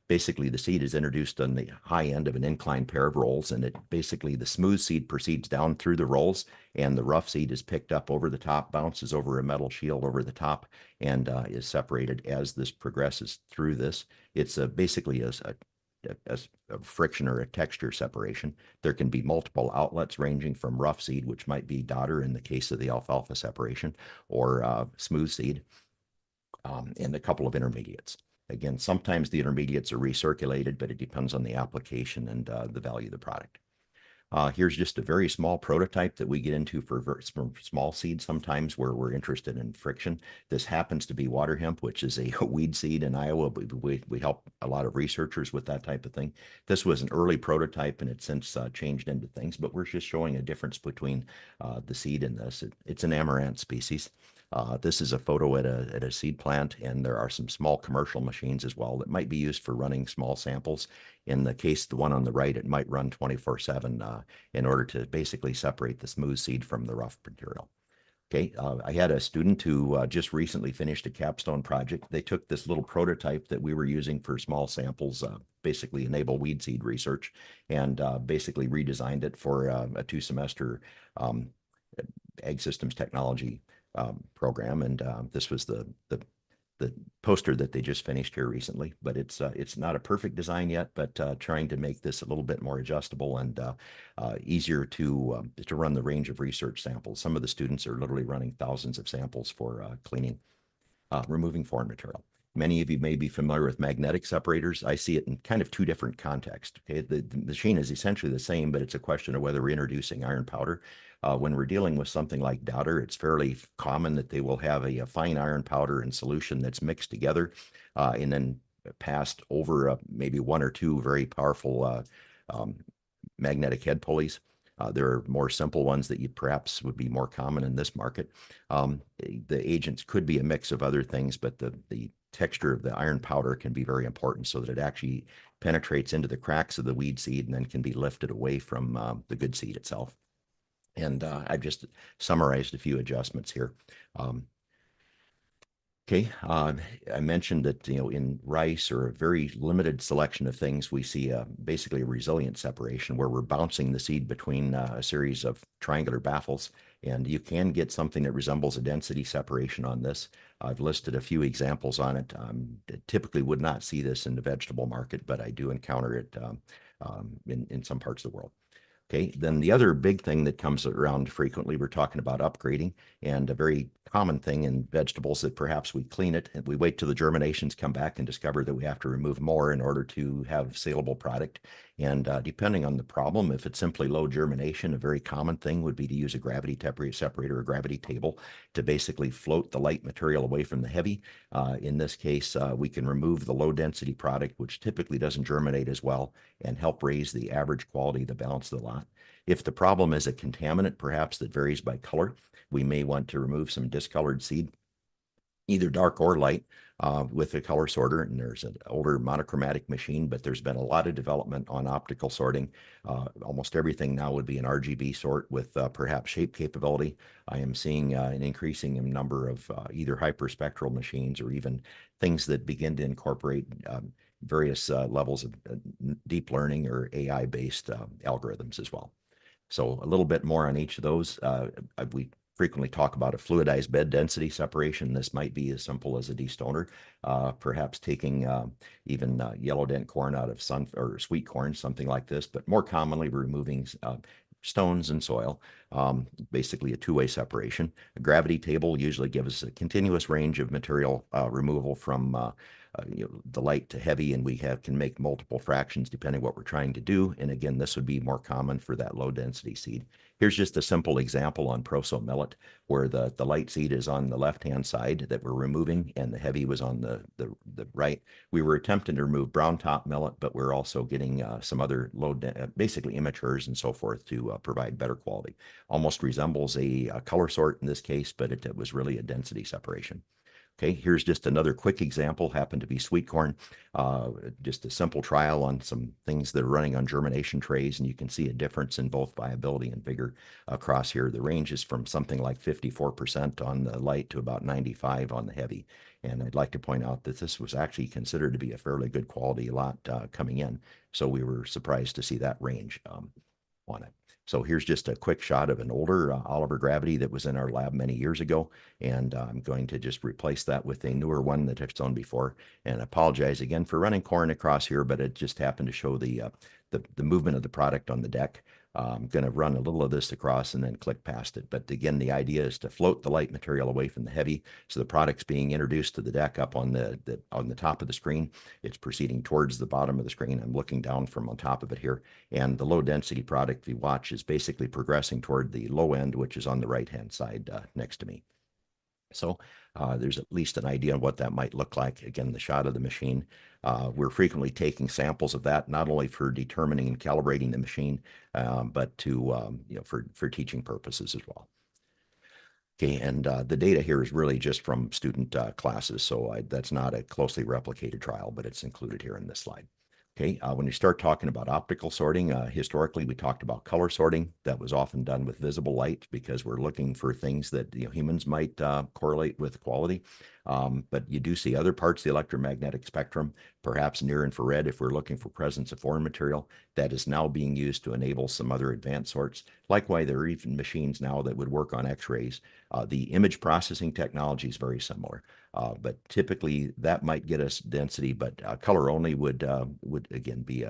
basically the seed is introduced on the high end of an inclined pair of rolls, and it basically the smooth seed proceeds down through the rolls, and the rough seed is picked up over the top, bounces over a metal shield over the top, and is separated as this progresses through this. It's basically a friction or a texture separation. There can be multiple outlets ranging from rough seed, which might be dodder in the case of the alfalfa separation, or smooth seed, and a couple of intermediates. Again, sometimes the intermediates are recirculated, but it depends on the application and the value of the product. Here's just a very small prototype that we get into for small seeds sometimes where we're interested in friction. This happens to be water hemp, which is a weed seed in Iowa. We help a lot of researchers with that type of thing. This was an early prototype and it's since changed into things, but we're just showing a difference between the seed and this. It's an amaranth species. This is a photo at a seed plant, and there are some small commercial machines as well that might be used for running small samples. In the case, the one on the right, it might run 24/7 in order to basically separate the smooth seed from the rough material. Okay, I had a student who just recently finished a capstone project. They took this little prototype that we were using for small samples, basically enable weed seed research, and basically redesigned it for a 2-semester Ag Systems Technology program, and this was the poster that they just finished here recently. But it's not a perfect design yet, but trying to make this a little bit more adjustable and easier to run the range of research samples. Some of the students are literally running thousands of samples for cleaning, removing foreign material. Many of you may be familiar with magnetic separators. I see it in kind of 2 different contexts. Okay, the machine is essentially the same, but it's a question of whether we're introducing iron powder. When we're dealing with something like dodder, it's fairly common that they will have a fine iron powder and solution that's mixed together and then passed over maybe 1 or 2 very powerful magnetic head pulleys. There are more simple ones that you perhaps would be more common in this market. The agents could be a mix of other things, but the texture of the iron powder can be very important so that it actually penetrates into the cracks of the weed seed and then can be lifted away from the good seed itself. And I've just summarized a few adjustments here. Okay, I mentioned that, in rice or a very limited selection of things, we see basically a resilient separation where we're bouncing the seed between a series of triangular baffles, and you can get something that resembles a density separation on this. I've listed a few examples on it. Typically would not see this in the vegetable market, but I do encounter it in some parts of the world. Okay, then the other big thing that comes around frequently, we're talking about upgrading, and a very common thing in vegetables that perhaps we clean it and we wait till the germinations come back and discover that we have to remove more in order to have saleable product. And depending on the problem, if it's simply low germination, a very common thing would be to use a gravity separator or gravity table to basically float the light material away from the heavy. In this case, we can remove the low density product, which typically doesn't germinate as well, and help raise the average quality, the balance of the lot. If the problem is a contaminant, perhaps that varies by color, we may want to remove some discolored seed, either dark or light, with a color sorter. And there's an older monochromatic machine, but there's been a lot of development on optical sorting. Almost everything now would be an RGB sort with perhaps shape capability. I am seeing an increasing number of either hyperspectral machines or even things that begin to incorporate various levels of deep learning or AI-based algorithms as well. So a little bit more on each of those. We frequently talk about a fluidized bed density separation. This might be as simple as a destoner, perhaps taking even yellow dent corn out of or sweet corn, something like this, but more commonly removing stones and soil, basically a two-way separation. A gravity table usually gives us a continuous range of material removal from the light to heavy, and we can make multiple fractions depending what we're trying to do. And again, this would be more common for that low density seed. Here's just a simple example on proso millet, where the light seed is on the left-hand side that we're removing, and the heavy was on the right. We were attempting to remove brown top millet, but we're also getting some other basically immatures and so forth to provide better quality. Almost resembles a color sort in this case, but it was really a density separation. Okay, here's just another quick example, happened to be sweet corn. Just a simple trial on some things that are running on germination trays, and you can see a difference in both viability and vigor across here. The range is from something like 54% on the light to about 95% on the heavy. And I'd like to point out that this was actually considered to be a fairly good quality lot coming in. So we were surprised to see that range on it. So here's just a quick shot of an older Oliver Gravity that was in our lab many years ago. And I'm going to just replace that with a newer one that I've shown before. And I apologize again for running corn across here, but it just happened to show the movement of the product on the deck. I'm going to run a little of this across and then click past it. But again, the idea is to float the light material away from the heavy. So the product's being introduced to the deck up on the top of the screen. It's proceeding towards the bottom of the screen. I'm looking down from on top of it here. And the low density product, if you watch, is basically progressing toward the low end, which is on the right-hand side next to me. So there's at least an idea of what that might look like. Again, the shot of the machine. We're frequently taking samples of that, not only for determining and calibrating the machine, but to for teaching purposes as well. Okay, and the data here is really just from student classes, so that's not a closely replicated trial, but it's included here in this slide. Okay, when you start talking about optical sorting, historically we talked about color sorting. That was often done with visible light because we're looking for things that humans might correlate with quality. But you do see other parts of the electromagnetic spectrum, perhaps near infrared if we're looking for presence of foreign material. That is now being used to enable some other advanced sorts. Likewise, there are even machines now that would work on X-rays. The image processing technology is very similar. But typically that might get us density, but color only would again be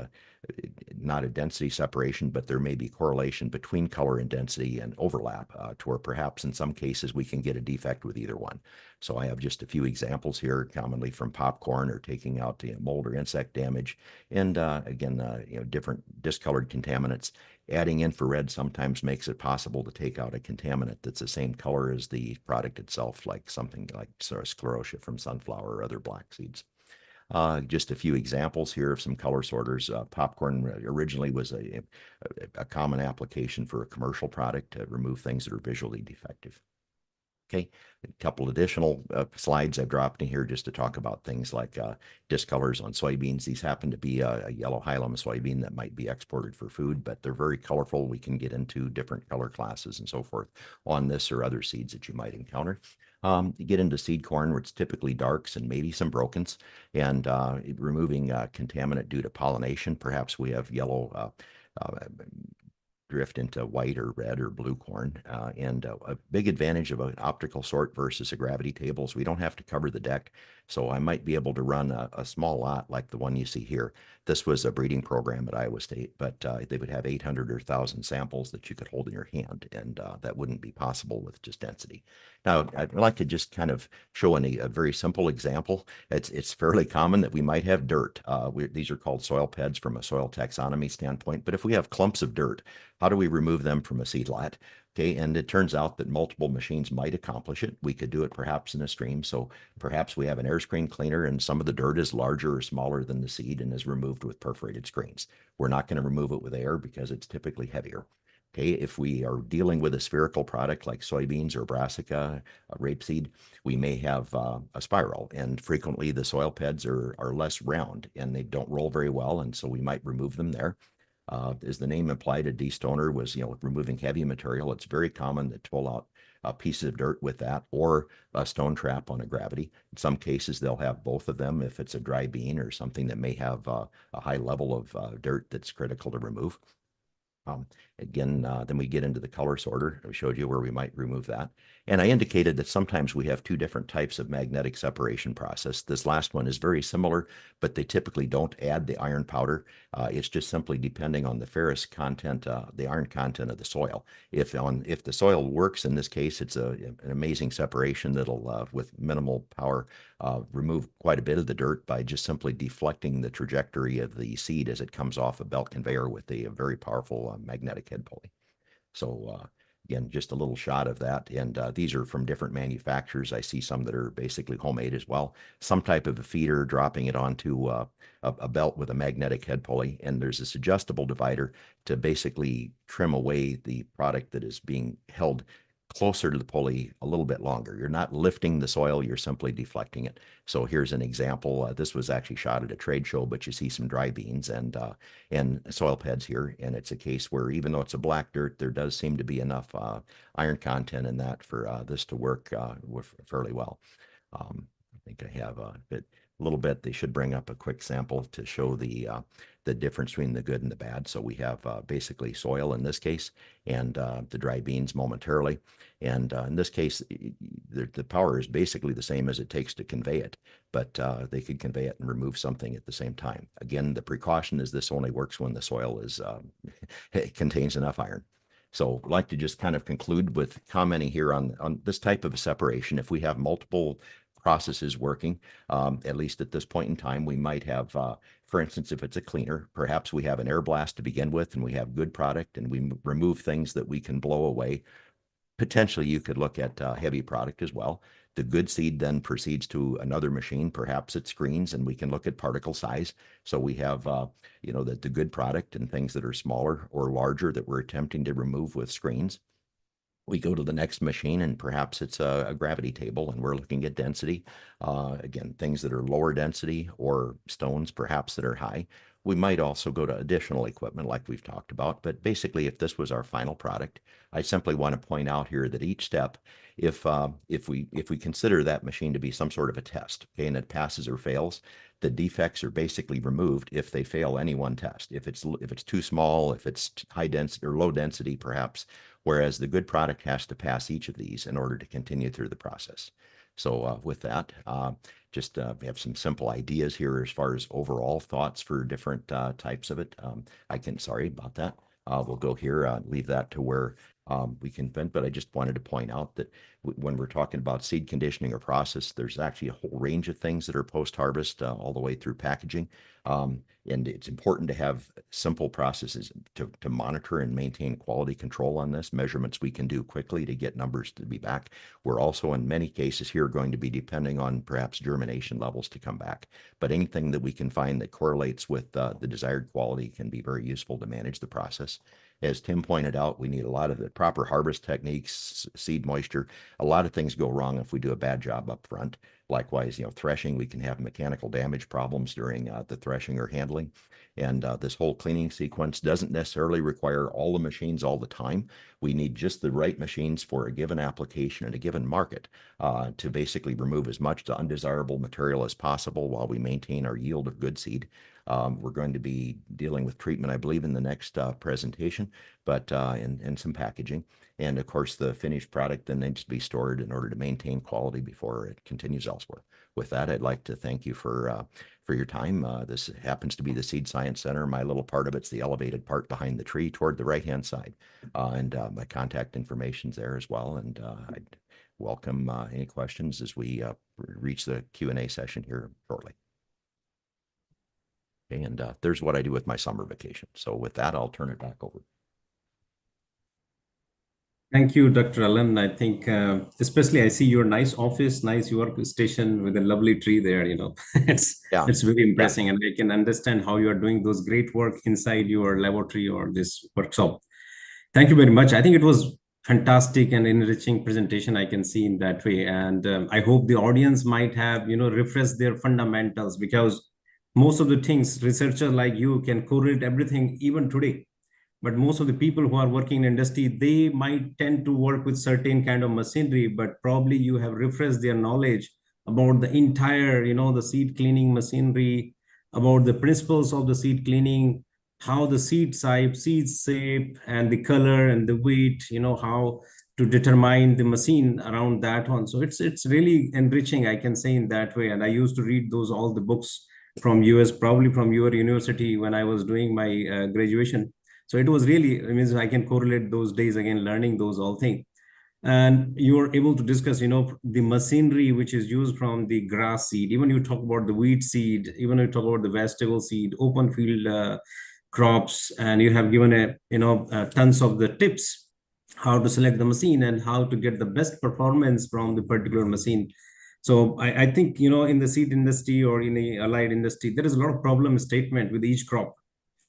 not a density separation, but there may be correlation between color and density and overlap to where perhaps in some cases we can get a defect with either one. So I have just a few examples here, commonly from popcorn or taking out mold or insect damage, and again, different discolored contaminants. Adding infrared sometimes makes it possible to take out a contaminant that's the same color as the product itself, like something like sclerotia from sunflower or other black seeds. Just a few examples here of some color sorters. Popcorn originally was a common application for a commercial product to remove things that are visually defective. Okay, a couple additional slides I've dropped in here just to talk about things like discolors on soybeans. These happen to be a yellow hilum soybean that might be exported for food, but they're very colorful. We can get into different color classes and so forth on this or other seeds that you might encounter. You get into seed corn, where it's typically darks and maybe some brokens, and removing contaminant due to pollination. Perhaps we have yellow drift into white or red or blue corn. And a big advantage of an optical sort versus a gravity table is we don't have to cover the deck. So I might be able to run a small lot like the one you see here. This was a breeding program at Iowa State, but they would have 800 or 1,000 samples that you could hold in your hand, and that wouldn't be possible with just density. Now, I'd like to just kind of show a very simple example. It's fairly common that we might have dirt. These are called soil beds from a soil taxonomy standpoint, but if we have clumps of dirt, how do we remove them from a seed lot? Okay, and it turns out that multiple machines might accomplish it. We could do it perhaps in a stream. So perhaps we have an air screen cleaner and some of the dirt is larger or smaller than the seed and is removed with perforated screens. We're not going to remove it with air because it's typically heavier. Okay, if we are dealing with a spherical product like soybeans or brassica, rapeseed, we may have a spiral, and frequently the soil beds are less round and they don't roll very well, and so we might remove them there. As the name implied, a destoner was, removing heavy material. It's very common to pull out pieces of dirt with that, or a stone trap on a gravity. In some cases, they'll have both of them if it's a dry bean or something that may have a high level of dirt that's critical to remove. Again, then we get into the color sorter. I showed you where we might remove that. And I indicated that sometimes we have two different types of magnetic separation process. This last one is very similar, but they typically don't add the iron powder. It's just simply depending on the ferrous content, the iron content of the soil. If the soil works, in this case, it's an amazing separation that'll, with minimal power, remove quite a bit of the dirt by just simply deflecting the trajectory of the seed as it comes off a belt conveyor with a very powerful magnetic head pulley. So again, just a little shot of that. And these are from different manufacturers. I see some that are basically homemade as well. Some type of a feeder dropping it onto a belt with a magnetic head pulley. And there's this adjustable divider to basically trim away the product that is being held closer to the pulley a little bit longer. You're not lifting the soil, you're simply deflecting it. So here's an example. This was actually shot at a trade show, but you see some dry beans and soil beds here. And it's a case where even though it's a black dirt, there does seem to be enough iron content in that for this to work fairly well. I think I have a little bit. They should bring up a quick sample to show the difference between the good and the bad. So we have basically soil in this case, and the dry beans momentarily. And in this case, the power is basically the same as it takes to convey it, but they could convey it and remove something at the same time. Again, the precaution is this only works when the soil is it contains enough iron. So I'd like to just kind of conclude with commenting here on this type of a separation. If we have multiple processes working, at least at this point in time, we might have, for instance, if it's a cleaner, perhaps we have an air blast to begin with and we have good product and we remove things that we can blow away. Potentially you could look at heavy product as well. The good seed then proceeds to another machine, perhaps it screens, and we can look at particle size. So we have, the good product and things that are smaller or larger that we're attempting to remove with screens. We go to the next machine and perhaps it's a gravity table and we're looking at density. Again, things that are lower density or stones perhaps that are high. We might also go to additional equipment like we've talked about, but basically if this was our final product, I simply want to point out here that each step, if we consider that machine to be some sort of a test, okay, and it passes or fails, the defects are basically removed if they fail any one test. If it's too small, if it's high density or low density perhaps, whereas the good product has to pass each of these in order to continue through the process. So with that, we have some simple ideas here as far as overall thoughts for different types of it. Sorry about that. We'll go here, leave that to where we can vent, but I just wanted to point out that when we're talking about seed conditioning or process, there's actually a whole range of things that are post-harvest all the way through packaging. And it's important to have simple processes to monitor and maintain quality control on this, measurements we can do quickly to get numbers to be back. We're also in many cases here going to be depending on perhaps germination levels to come back, but anything that we can find that correlates with the desired quality can be very useful to manage the process. As Tim pointed out, we need a lot of the proper harvest techniques, seed moisture. A lot of things go wrong if we do a bad job up front. Likewise, threshing, we can have mechanical damage problems during the threshing or handling. And this whole cleaning sequence doesn't necessarily require all the machines all the time. We need just the right machines for a given application and a given market to basically remove as much undesirable material as possible while we maintain our yield of good seed. We're going to be dealing with treatment, I believe, in the next presentation, but and some packaging. And of course, the finished product then needs to be stored in order to maintain quality before it continues elsewhere. With that, I'd like to thank you for your time. This happens to be the Seed Science Center. My little part of it's the elevated part behind the tree toward the right-hand side. And my contact information's there as well. And I'd welcome any questions as we reach the Q&A session here shortly. And there's what I do with my summer vacation. So with that, I'll turn it back over. Thank you, Dr. Alan. I think especially I see your nice office, nice workstation with a lovely tree there, you know. it's very impressive. Yeah. And I can understand how you are doing those great work inside your laboratory or this workshop. Thank you very much. I think it was fantastic and enriching presentation, I can see in that way. And I hope the audience might have, you know, refreshed their fundamentals, because most of the things researchers like you can correlate everything even today. But most of the people who are working in industry, they might tend to work with certain kind of machinery, but probably you have refreshed their knowledge about the entire, you know, the seed cleaning machinery, about the principles of the seed cleaning, how the seed type, seed shape, and the color and the weight, you know, how to determine the machine around that one. So it's really enriching, I can say, in that way. And I used to read all the books from US, probably from your university when I was doing my graduation. So it was really, I mean, I can correlate those days again, learning those all things. And you were able to discuss, you know, the machinery which is used from the grass seed. Even you talk about the wheat seed, even you talk about the vegetable seed, open field crops, and you have given tons of the tips how to select the machine and how to get the best performance from the particular machine. So I think, you know, in the seed industry or in the allied industry, there is a lot of problem statement with each crop.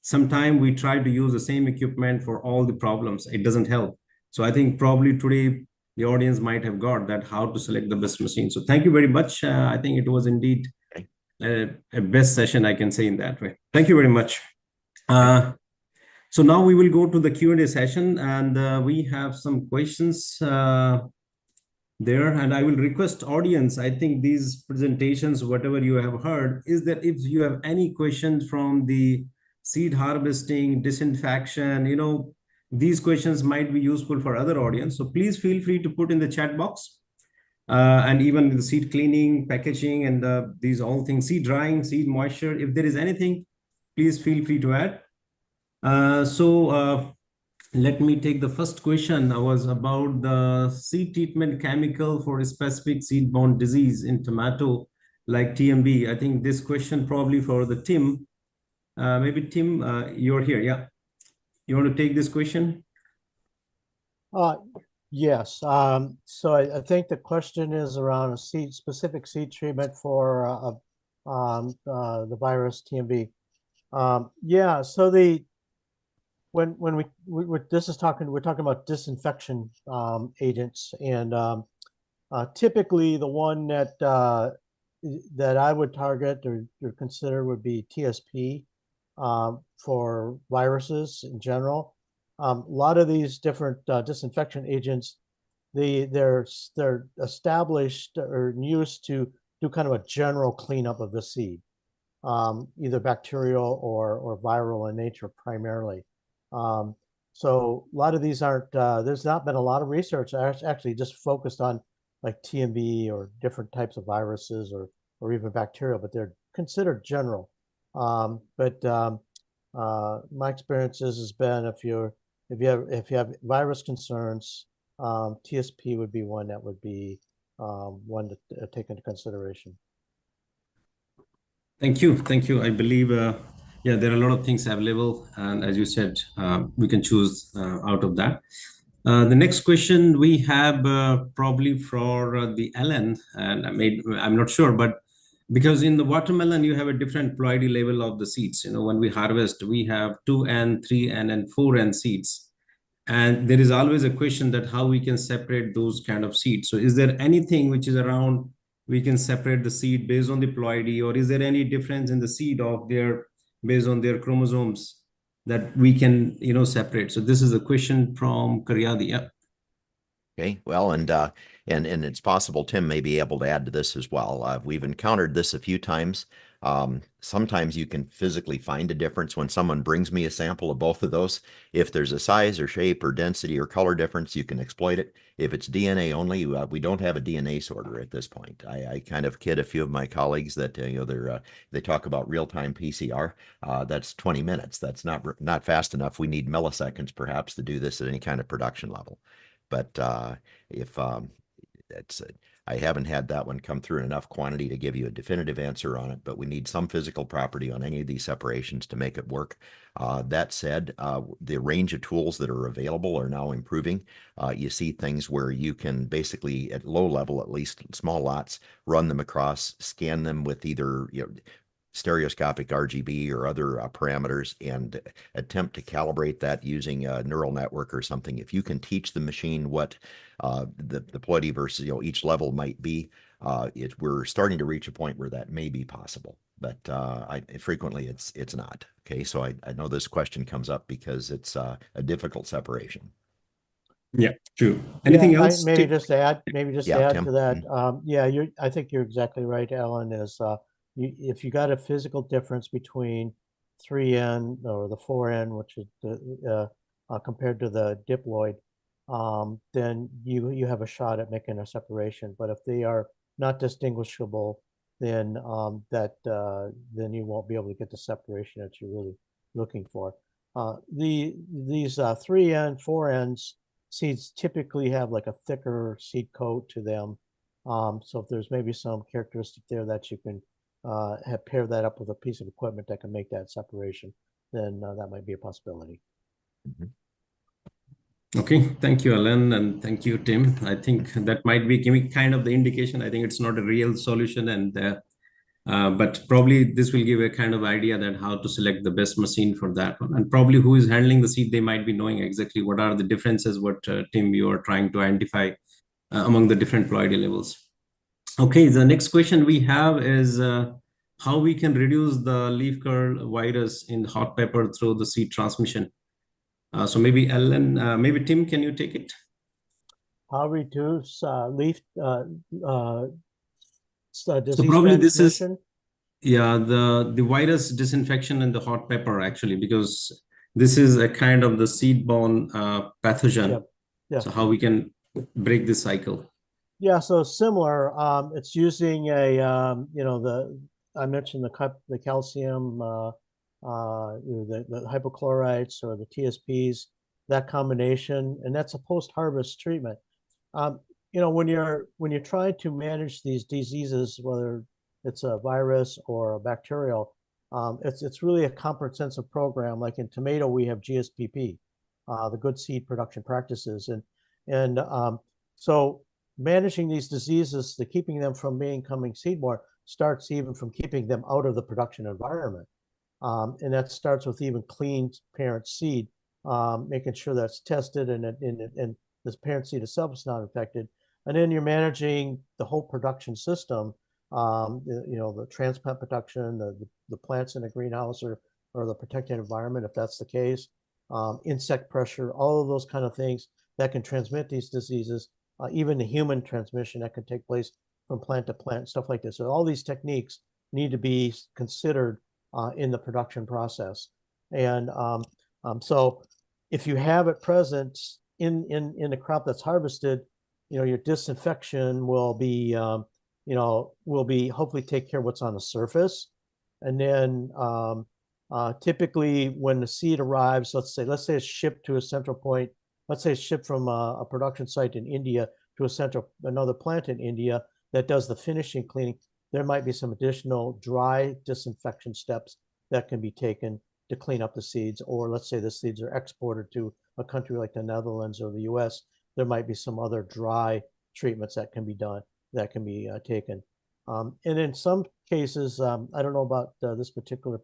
Sometimes we try to use the same equipment for all the problems. It doesn't help. So I think probably today the audience might have got that how to select the best machine. So thank you very much. I think it was indeed a best session, I can say, in that way. Thank you very much. So now we will go to the Q&A session, and we have some questions there. And I will request audience, I think these presentations, whatever you have heard, is that if you have any questions from the seed harvesting, disinfection, you know, these questions might be useful for other audience. So please feel free to put in the chat box. And even the seed cleaning, packaging, and these all things, seed drying, seed moisture, if there is anything, please feel free to add. Let me take the first question. That was about the seed treatment chemical for a specific seed-borne disease in tomato, like TMB. I think this question probably for the Tim. Maybe Tim, you're here. Yeah. You want to take this question? Yes. So I think the question is around a specific seed treatment for the virus TMB. Yeah. So when we're talking about disinfection agents, and typically the one that I would target or consider would be TSP. For viruses in general. A lot of these different disinfection agents, they're established or used to do kind of a general cleanup of the seed, either bacterial or viral in nature primarily. So a lot of these aren't, there's not been a lot of research actually just focused on like TMB or different types of viruses or even bacterial, but they're considered general. My experience has been if you have virus concerns, TSP would be one that would be one to take into consideration. Thank you. I believe yeah, there are a lot of things available, and as you said, we can choose out of that. The next question we have probably for the Alan, and I'm not sure, but because in the watermelon, you have a different ploidy level of the seeds. You know, when we harvest, we have 2N, 3N, and 4N seeds. And there is always a question that how we can separate those kind of seeds. So is there anything which is around, we can separate the seed based on the ploidy, or is there any difference in the seed of based on their chromosomes that we can, you know, separate? So this is a question from Karyadi. Yeah. Okay, well, and it's possible Tim may be able to add to this as well. We've encountered this a few times Sometimes you can physically find a difference when someone brings me a sample of both of those. If there's a size or shape or density or color difference, you can exploit it. If it's DNA only, we don't have a DNA sorter at this point. I kind of kid a few of my colleagues that they talk about real-time PCR. That's 20 minutes. That's not fast enough. We need milliseconds perhaps to do this at any kind of production level. But if that's I haven't had that one come through in enough quantity to give you a definitive answer on it, but we need some physical property on any of these separations to make it work. That said, the range of tools that are available are now improving. You see things where you can basically, at low level, at least small lots, run them across, scan them with either stereoscopic RGB or other parameters, and attempt to calibrate that using a neural network or something. If you can teach the machine what the ploidy versus each level might be, we're starting to reach a point where that may be possible, but frequently it's not. Okay, so I know this question comes up because it's a difficult separation. Yeah, true. Anything else? Maybe Tim? just add Tim. to that. I think you're exactly right, Alan. If you got a physical difference between 3N or the 4N, which is compared to the diploid, then you have a shot at making a separation. But if they are not distinguishable, then then you won't be able to get the separation that you're really looking for. These 3N, 4Ns seeds typically have like a thicker seed coat to them. So if there's maybe some characteristic there that you can pair that up with a piece of equipment that can make that separation, then that might be a possibility. Okay, thank you, Alan, and thank you, Tim. I think that might be giving kind of the indication. I think it's not a real solution, but probably this will give a kind of idea that how to select the best machine for that one, and probably who is handling the seed, they might be knowing exactly what are the differences, what Tim, you are trying to identify among the different ploidy levels. Okay, the next question we have is how we can reduce the leaf curl virus in hot pepper through the seed transmission. So maybe Alan, maybe Tim, can you take it? How reduce leaf So disease probably this is transmission? the virus disinfection in the hot pepper, actually, because this is a kind of the seed-borne pathogen. Yep. So how we can break this cycle? Yeah, so similar. It's using I mentioned the calcium, the hypochlorites or the TSPs, that combination, and that's a post-harvest treatment. When you're trying to manage these diseases, whether it's a virus or a bacterial, it's really a comprehensive program. Like in tomato, we have GSPP, the Good Seed Production Practices, and so managing these diseases, keeping them from becoming seedborne, starts even from keeping them out of the production environment. And that starts with even clean parent seed, making sure that's tested and this parent seed itself is not infected. And then you're managing the whole production system, the transplant production, the plants in the greenhouse or the protected environment, if that's the case, insect pressure, all of those kind of things that can transmit these diseases, even the human transmission that can take place from plant to plant, stuff like this. So all these techniques need to be considered in the production process. And so if you have it present in the crop that's harvested, your disinfection will be hopefully take care of what's on the surface. And then typically when the seed arrives, let's say it's shipped to a central point, let's say it's shipped from a production site in India to another plant in India that does the finishing cleaning, there might be some additional dry disinfection steps that can be taken to clean up the seeds. Or let's say the seeds are exported to a country like the Netherlands or the US, there might be some other dry treatments that can be done, that can be taken. And in some cases, I don't know about this particular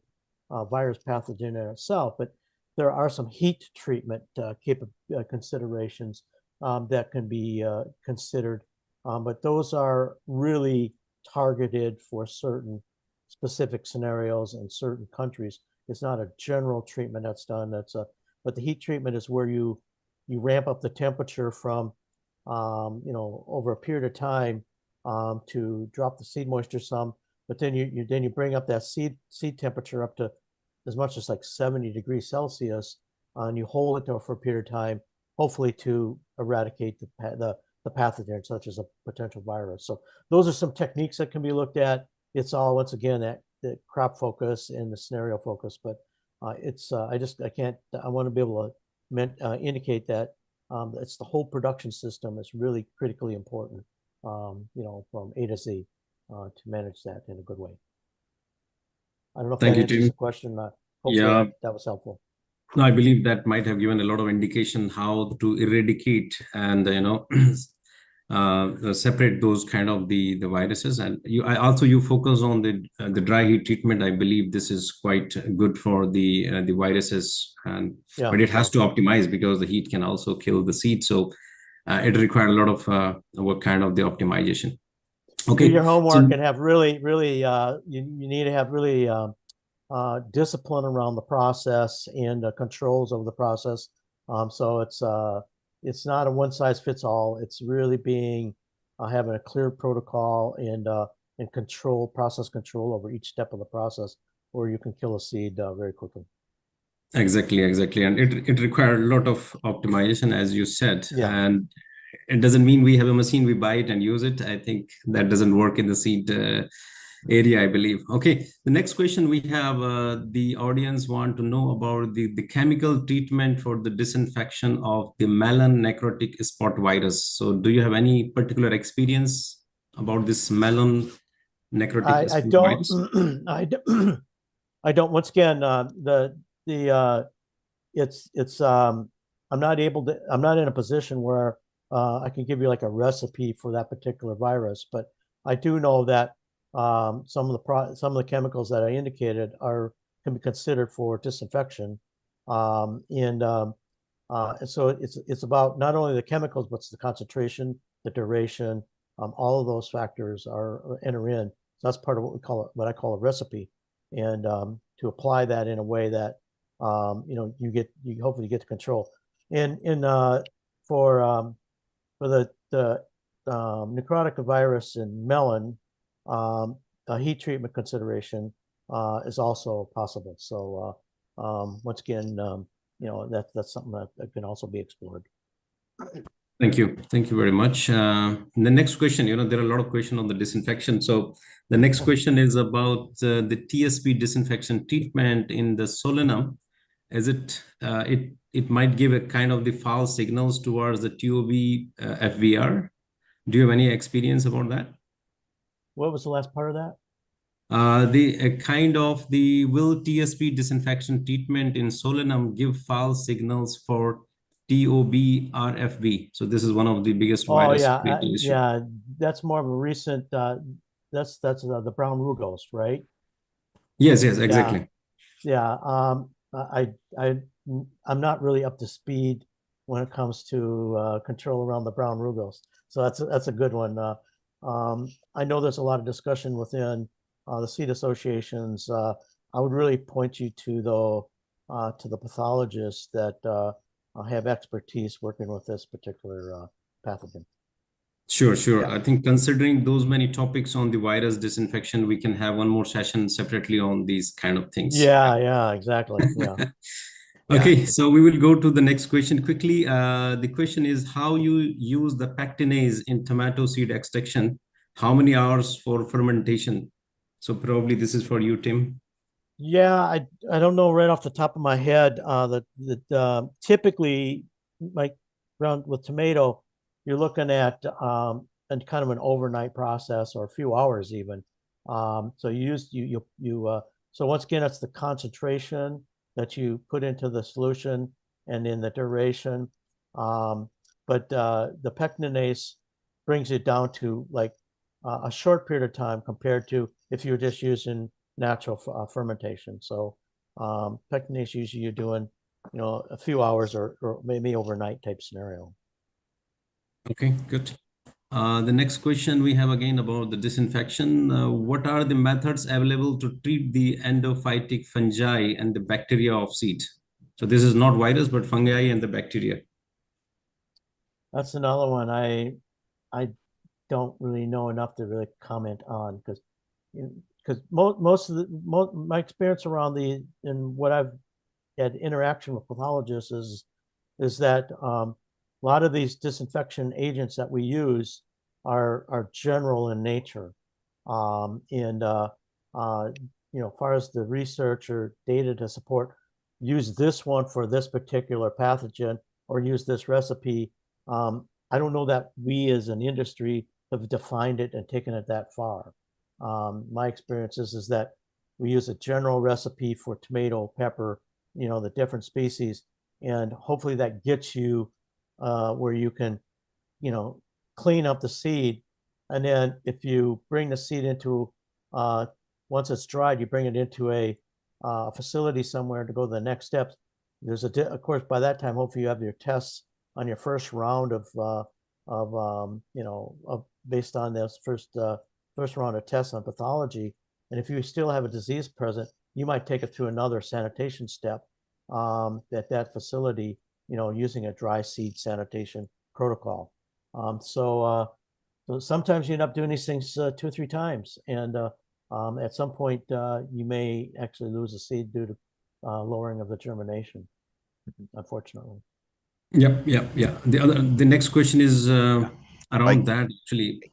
virus pathogen in itself, but there are some heat treatment considerations that can be considered. But those are really targeted for certain specific scenarios in certain countries. It's not a general treatment that's done. But the heat treatment is where you ramp up the temperature from over a period of time to drop the seed moisture some, but then you bring up that seed temperature up to as much as like 70 degrees Celsius, and you hold it there for a period of time, hopefully to eradicate the pathogen, such as a potential virus. So those are some techniques that can be looked at. It's all, once again, that crop focus and the scenario focus, but I want to be able to indicate that it's the whole production system is really critically important, from A to Z, to manage that in a good way. I don't know if that answers the question. Hopefully that was helpful. No, I believe that might have given a lot of indication how to eradicate and separate those kind of the viruses. And you focus on the dry heat treatment. I believe this is quite good for the viruses, but it has to optimize because the heat can also kill the seed. So it requires a lot of what kind of the optimization. Okay, do your homework and have really you need to have really discipline around the process and controls of the process. So it's not a one size fits all. It's really having a clear protocol and process control over each step of the process, where you can kill a seed very quickly. Exactly. And it requires a lot of optimization, as you said. And it doesn't mean we have a machine, we buy it and use it. I think that doesn't work in the seed area, I believe. Okay, the next question we have, the audience want to know about the chemical treatment for the disinfection of the melon necrotic spot virus. So do you have any particular experience about this melon necrotic spot virus? I don't. Once again, I'm not in a position where I can give you like a recipe for that particular virus, but I do know that some of the chemicals that I indicated can be considered for disinfection, and so it's about not only the chemicals, but it's the concentration, the duration, all of those factors enter in. So that's part of what I call a recipe, and to apply that in a way that you hopefully get to control. For the necrotic virus in melon, a heat treatment consideration is also possible. So once again, that's something that can also be explored. Thank you very much. The next question, there are a lot of questions on the disinfection. So the next question is about the TSP disinfection treatment in the solanum. Is it might give a kind of the false signals towards the TOB FVR. Do you have any experience about that? What was the last part of that? Will TSP disinfection treatment in solanum give false signals for TOB RFV? So this is one of the biggest virus issue. Yeah, that's more of a recent. That's the brown rugose, right? Yes, exactly. Yeah. I'm not really up to speed when it comes to control around the brown rugose. So that's a good one. I know there's a lot of discussion within the seed associations. I would really point you to the pathologists that have expertise working with this particular pathogen. Sure. Yeah. I think considering those many topics on the virus disinfection, we can have one more session separately on these kind of things. Yeah, exactly. Yeah. Okay, so we will go to the next question quickly. The question is how you use the pectinase in tomato seed extraction. How many hours for fermentation? So probably this is for you, Tim. Yeah, I don't know right off the top of my head. Typically, like around with tomato, you're looking at and kind of an overnight process or a few hours even. So once again, it's the concentration that you put into the solution and in the duration. But the pectinase brings it down to like a short period of time compared to if you're just using natural fermentation. So pectinase usually you're doing, a few hours or maybe overnight type scenario. Okay, good. The next question we have again about the disinfection. What are the methods available to treat the endophytic fungi and the bacteria of seed? So this is not virus, but fungi and the bacteria. That's another one I don't really know enough to really comment on, because because most of my experience around and what I've had interaction with pathologists is that a lot of these disinfection agents that we use are general in nature, far as the research or data to support, use this one for this particular pathogen or use this recipe. I don't know that we as an industry have defined it and taken it that far. My experience is that we use a general recipe for tomato, pepper, the different species, and hopefully that gets you where you can, clean up the seed. And then if you bring the seed into, once it's dried, you bring it into a facility somewhere to go to the next steps. There's of course, by that time, hopefully you have your tests on your first round of based on this first round of tests on pathology. And if you still have a disease present, you might take it through another sanitation step at that facility, using a dry seed sanitation protocol. So sometimes you end up doing these things 2 or 3 times. And at some point, you may actually lose a seed due to lowering of the germination, unfortunately. Yeah. The next question is around that, actually.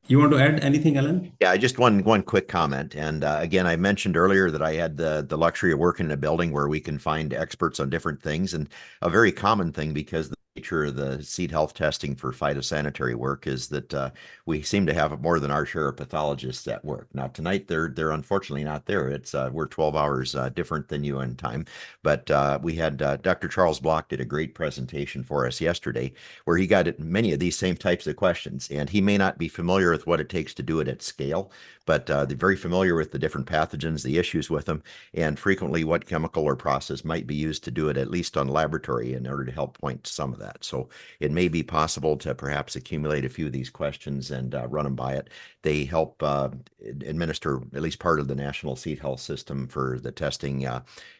You want to add anything, Alan? Yeah, just one quick comment. And again, I mentioned earlier that I had the luxury of working in a building where we can find experts on different things. And a very common thing, because the nature of the seed health testing for phytosanitary work is that we seem to have more than our share of pathologists at work. Now tonight they're unfortunately not there. It's we're 12 hours different than you in time, but we had Dr. Charles Block did a great presentation for us yesterday where he got at many of these same types of questions, and he may not be familiar with what it takes to do it at scale, but they're very familiar with the different pathogens, the issues with them, and frequently what chemical or process might be used to do it, at least on laboratory, in order to help point to some of that. So it may be possible to perhaps accumulate a few of these questions and run them by it. They help administer at least part of the national seed health system for the testing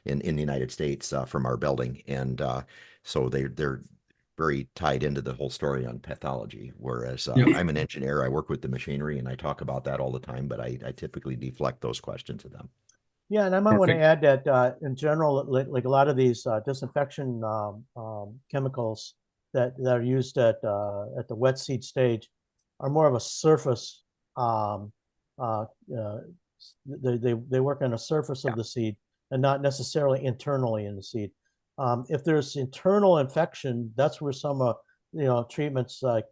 in the United States from our building. And so they're very tied into the whole story on pathology, whereas I'm an engineer, I work with the machinery, and I talk about that all the time, but I typically deflect those questions to them. Yeah, and I might want to add that in general, like a lot of these disinfection chemicals that are used at the wet seed stage are more of a surface. They work on the surface of the seed and not necessarily internally in the seed. If there's internal infection, that's where some treatments like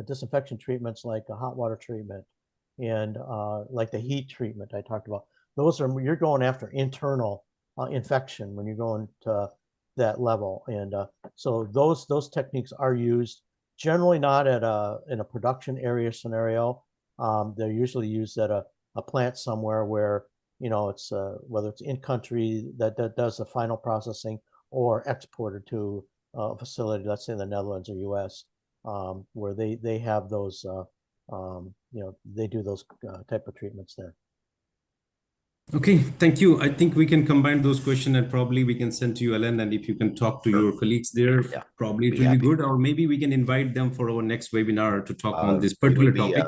disinfection treatments like a hot water treatment and like the heat treatment I talked about. You're going after internal infection when you're going to that level, and so those techniques are used generally not in a production area scenario. They're usually used at a plant somewhere where it's whether it's in country that does the final processing or exported to a facility, let's say in the Netherlands or US, where they have those they do those type of treatments there. Okay, thank you. I think we can combine those questions and probably we can send to you, Alan, and if you can talk to your colleagues there, probably it will be good, or maybe we can invite them for our next webinar to talk on this particular topic.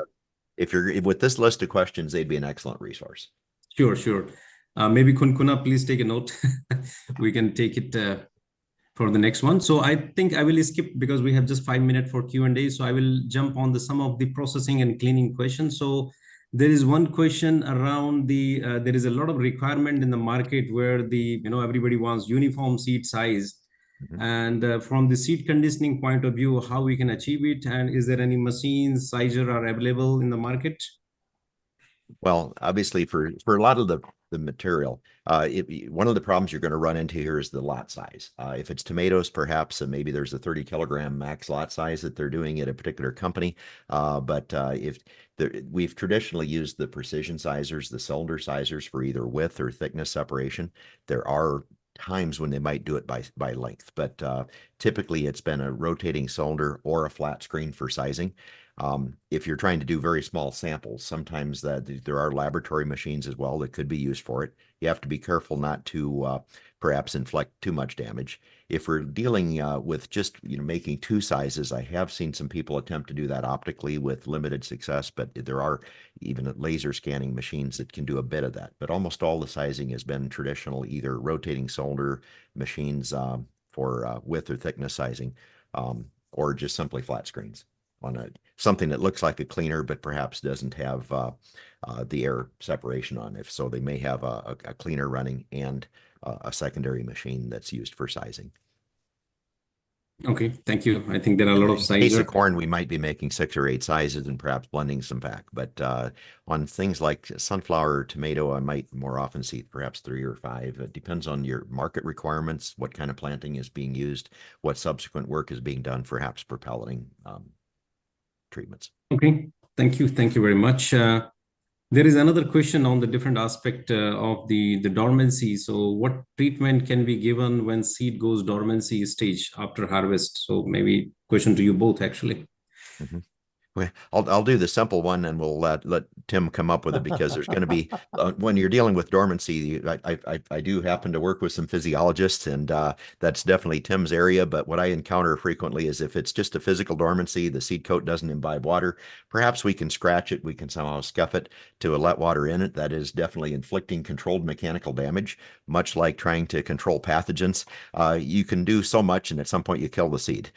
If you're with this list of questions, they'd be an excellent resource. Sure. Maybe Kunkuna, please take a note. We can take it for the next one. So I think I will skip because we have just 5 minutes for Q&A. So I will jump on some of the processing and cleaning questions. So there is one question around there is a lot of requirement in the market where everybody wants uniform seed size. Mm-hmm. And from the seed conditioning point of view, how we can achieve it, and is there any machines, sizer are available in the market? Well, obviously for a lot of the material, one of the problems you're going to run into here is the lot size. If it's tomatoes, perhaps maybe there's a 30 kilogram max lot size that they're doing at a particular company. But we've traditionally used the precision sizers, the cylinder sizers for either width or thickness separation. There are times when they might do it by length, but typically it's been a rotating cylinder or a flat screen for sizing. If you're trying to do very small samples, sometimes there are laboratory machines as well that could be used for it. You have to be careful not to perhaps inflict too much damage. If we're dealing with just making two sizes, I have seen some people attempt to do that optically with limited success, but there are even laser scanning machines that can do a bit of that. But almost all the sizing has been traditional, either rotating solder machines for width or thickness sizing, or just simply flat screens on something that looks like a cleaner, but perhaps doesn't have the air separation on it. So they may have a cleaner running and a secondary machine that's used for sizing. Okay, thank you. I think there are a lot of In sizes. case of corn, we might be making 6 or 8 sizes and perhaps blending some back. But on things like sunflower or tomato, I might more often see perhaps 3 or 5. It depends on your market requirements, what kind of planting is being used, what subsequent work is being done, perhaps for pelleting treatments. Okay, thank you. Thank you very much. There is another question on the different aspect of the dormancy. So what treatment can be given when seed goes dormancy stage after harvest? So maybe question to you both, actually. Mm-hmm. I'll do the simple one, and we'll let Tim come up with it, because there's going to be when you're dealing with dormancy, I do happen to work with some physiologists, and that's definitely Tim's area. But what I encounter frequently is if it's just a physical dormancy, the seed coat doesn't imbibe water, perhaps we can scratch it, we can somehow scuff it to let water in it. That is definitely inflicting controlled mechanical damage, much like trying to control pathogens. You can do so much, and at some point you kill the seed.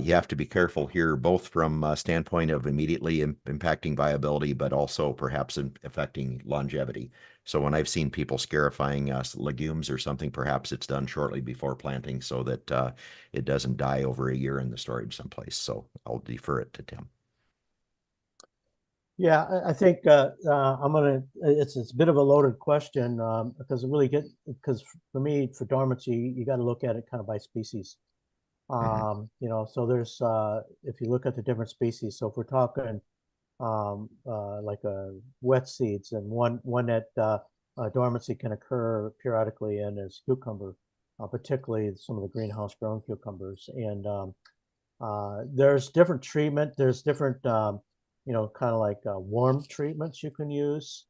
You have to be careful here, both from a standpoint of immediately impacting viability, but also perhaps affecting longevity. So when I've seen people scarifying legumes or something, perhaps it's done shortly before planting so that it doesn't die over a year in the storage someplace. So I'll defer it to Tim. Yeah, I think it's a bit of a loaded question because for me, for dormancy, you got to look at it kind of by species. So there's if you look at the different species, so if we're talking like wet seeds, and one that dormancy can occur periodically in is cucumber, particularly some of the greenhouse grown cucumbers. And there's different treatment. There's different kind of like warm treatments you can use.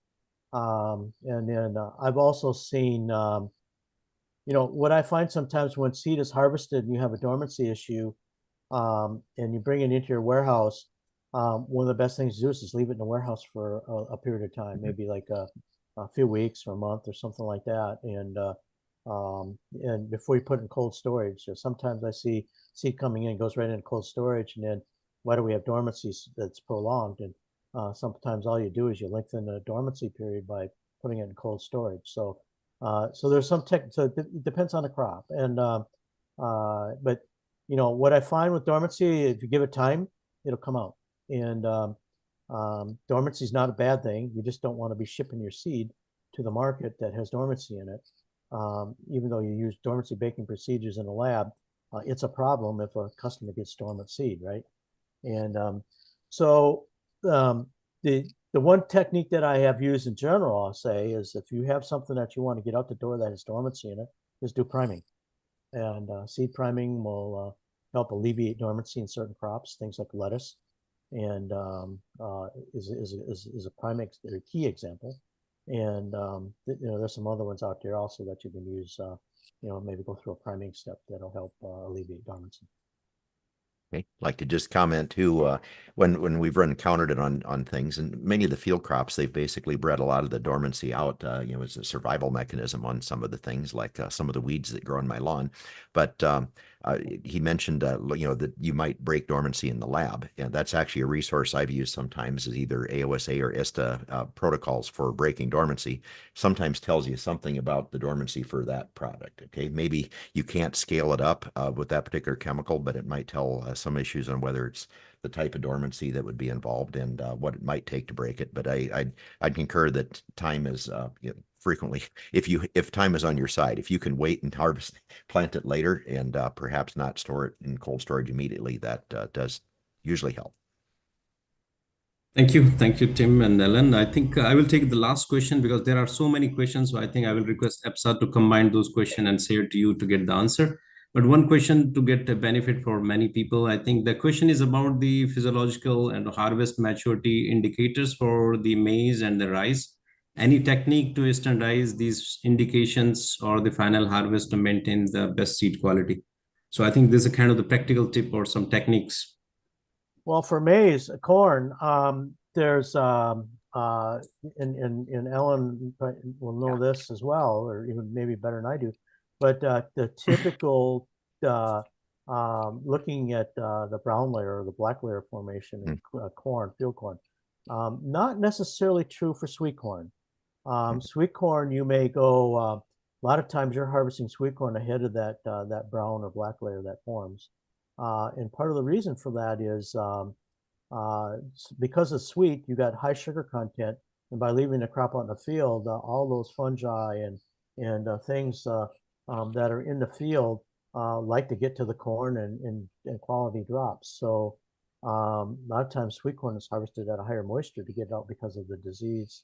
And then I've also seen what I find sometimes when seed is harvested and you have a dormancy issue, and you bring it into your warehouse, one of the best things to do is just leave it in the warehouse for a period of time, maybe like a few weeks or a month or something like that. And before you put it in cold storage, sometimes I see seed coming in, goes right into cold storage, and then why do we have dormancy that's prolonged? And sometimes all you do is you lengthen the dormancy period by putting it in cold storage. So there's some so it depends on the crop. And but what I find with dormancy, if you give it time, it'll come out. And dormancy is not a bad thing. You just don't want to be shipping your seed to the market that has dormancy in it. Even though you use dormancy baking procedures in a lab, it's a problem if a customer gets dormant seed, right? And the one technique that I have used in general, I'll say, is if you have something that you want to get out the door that has dormancy in it, is do priming. And seed priming will help alleviate dormancy in certain crops, things like lettuce, and is a prime a key example. And there's some other ones out there also that you can use. Maybe go through a priming step that'll help alleviate dormancy. Okay. I'd like to just comment too, when we've encountered it on things, and many of the field crops, they've basically bred a lot of the dormancy out, as a survival mechanism on some of the things, like some of the weeds that grow on my lawn. But he mentioned, that you might break dormancy in the lab. And that's actually a resource I've used sometimes, is either AOSA or ISTA protocols for breaking dormancy. Sometimes tells you something about the dormancy for that product. Okay, maybe you can't scale it up with that particular chemical, but it might tell some issues on whether it's the type of dormancy that would be involved and what it might take to break it. But I'd concur that time is frequently, if time is on your side, if you can wait and plant it later, and perhaps not store it in cold storage immediately, that does usually help. Thank you, Tim and Ellen. I think I will take the last question because there are so many questions. So I think I will request APSA to combine those questions and say it to you to get the answer. But one question to get a benefit for many people, I think the question is about the physiological and harvest maturity indicators for the maize and the rice. Any technique to standardize these indications or the final harvest to maintain the best seed quality? So I think this is a kind of the practical tip or some techniques. Well, for maize, corn, there's and Ellen will know this as well, or even maybe better than I do. But the typical looking at the brown layer or the black layer formation in corn, field corn, not necessarily true for sweet corn. Sweet corn, you may go. A lot of times you're harvesting sweet corn ahead of that that brown or black layer that forms, and part of the reason for that is because it's sweet, you got high sugar content, and by leaving the crop out in the field, all those fungi and things that are in the field like to get to the corn and quality drops. So a lot of times sweet corn is harvested at a higher moisture to get out because of the disease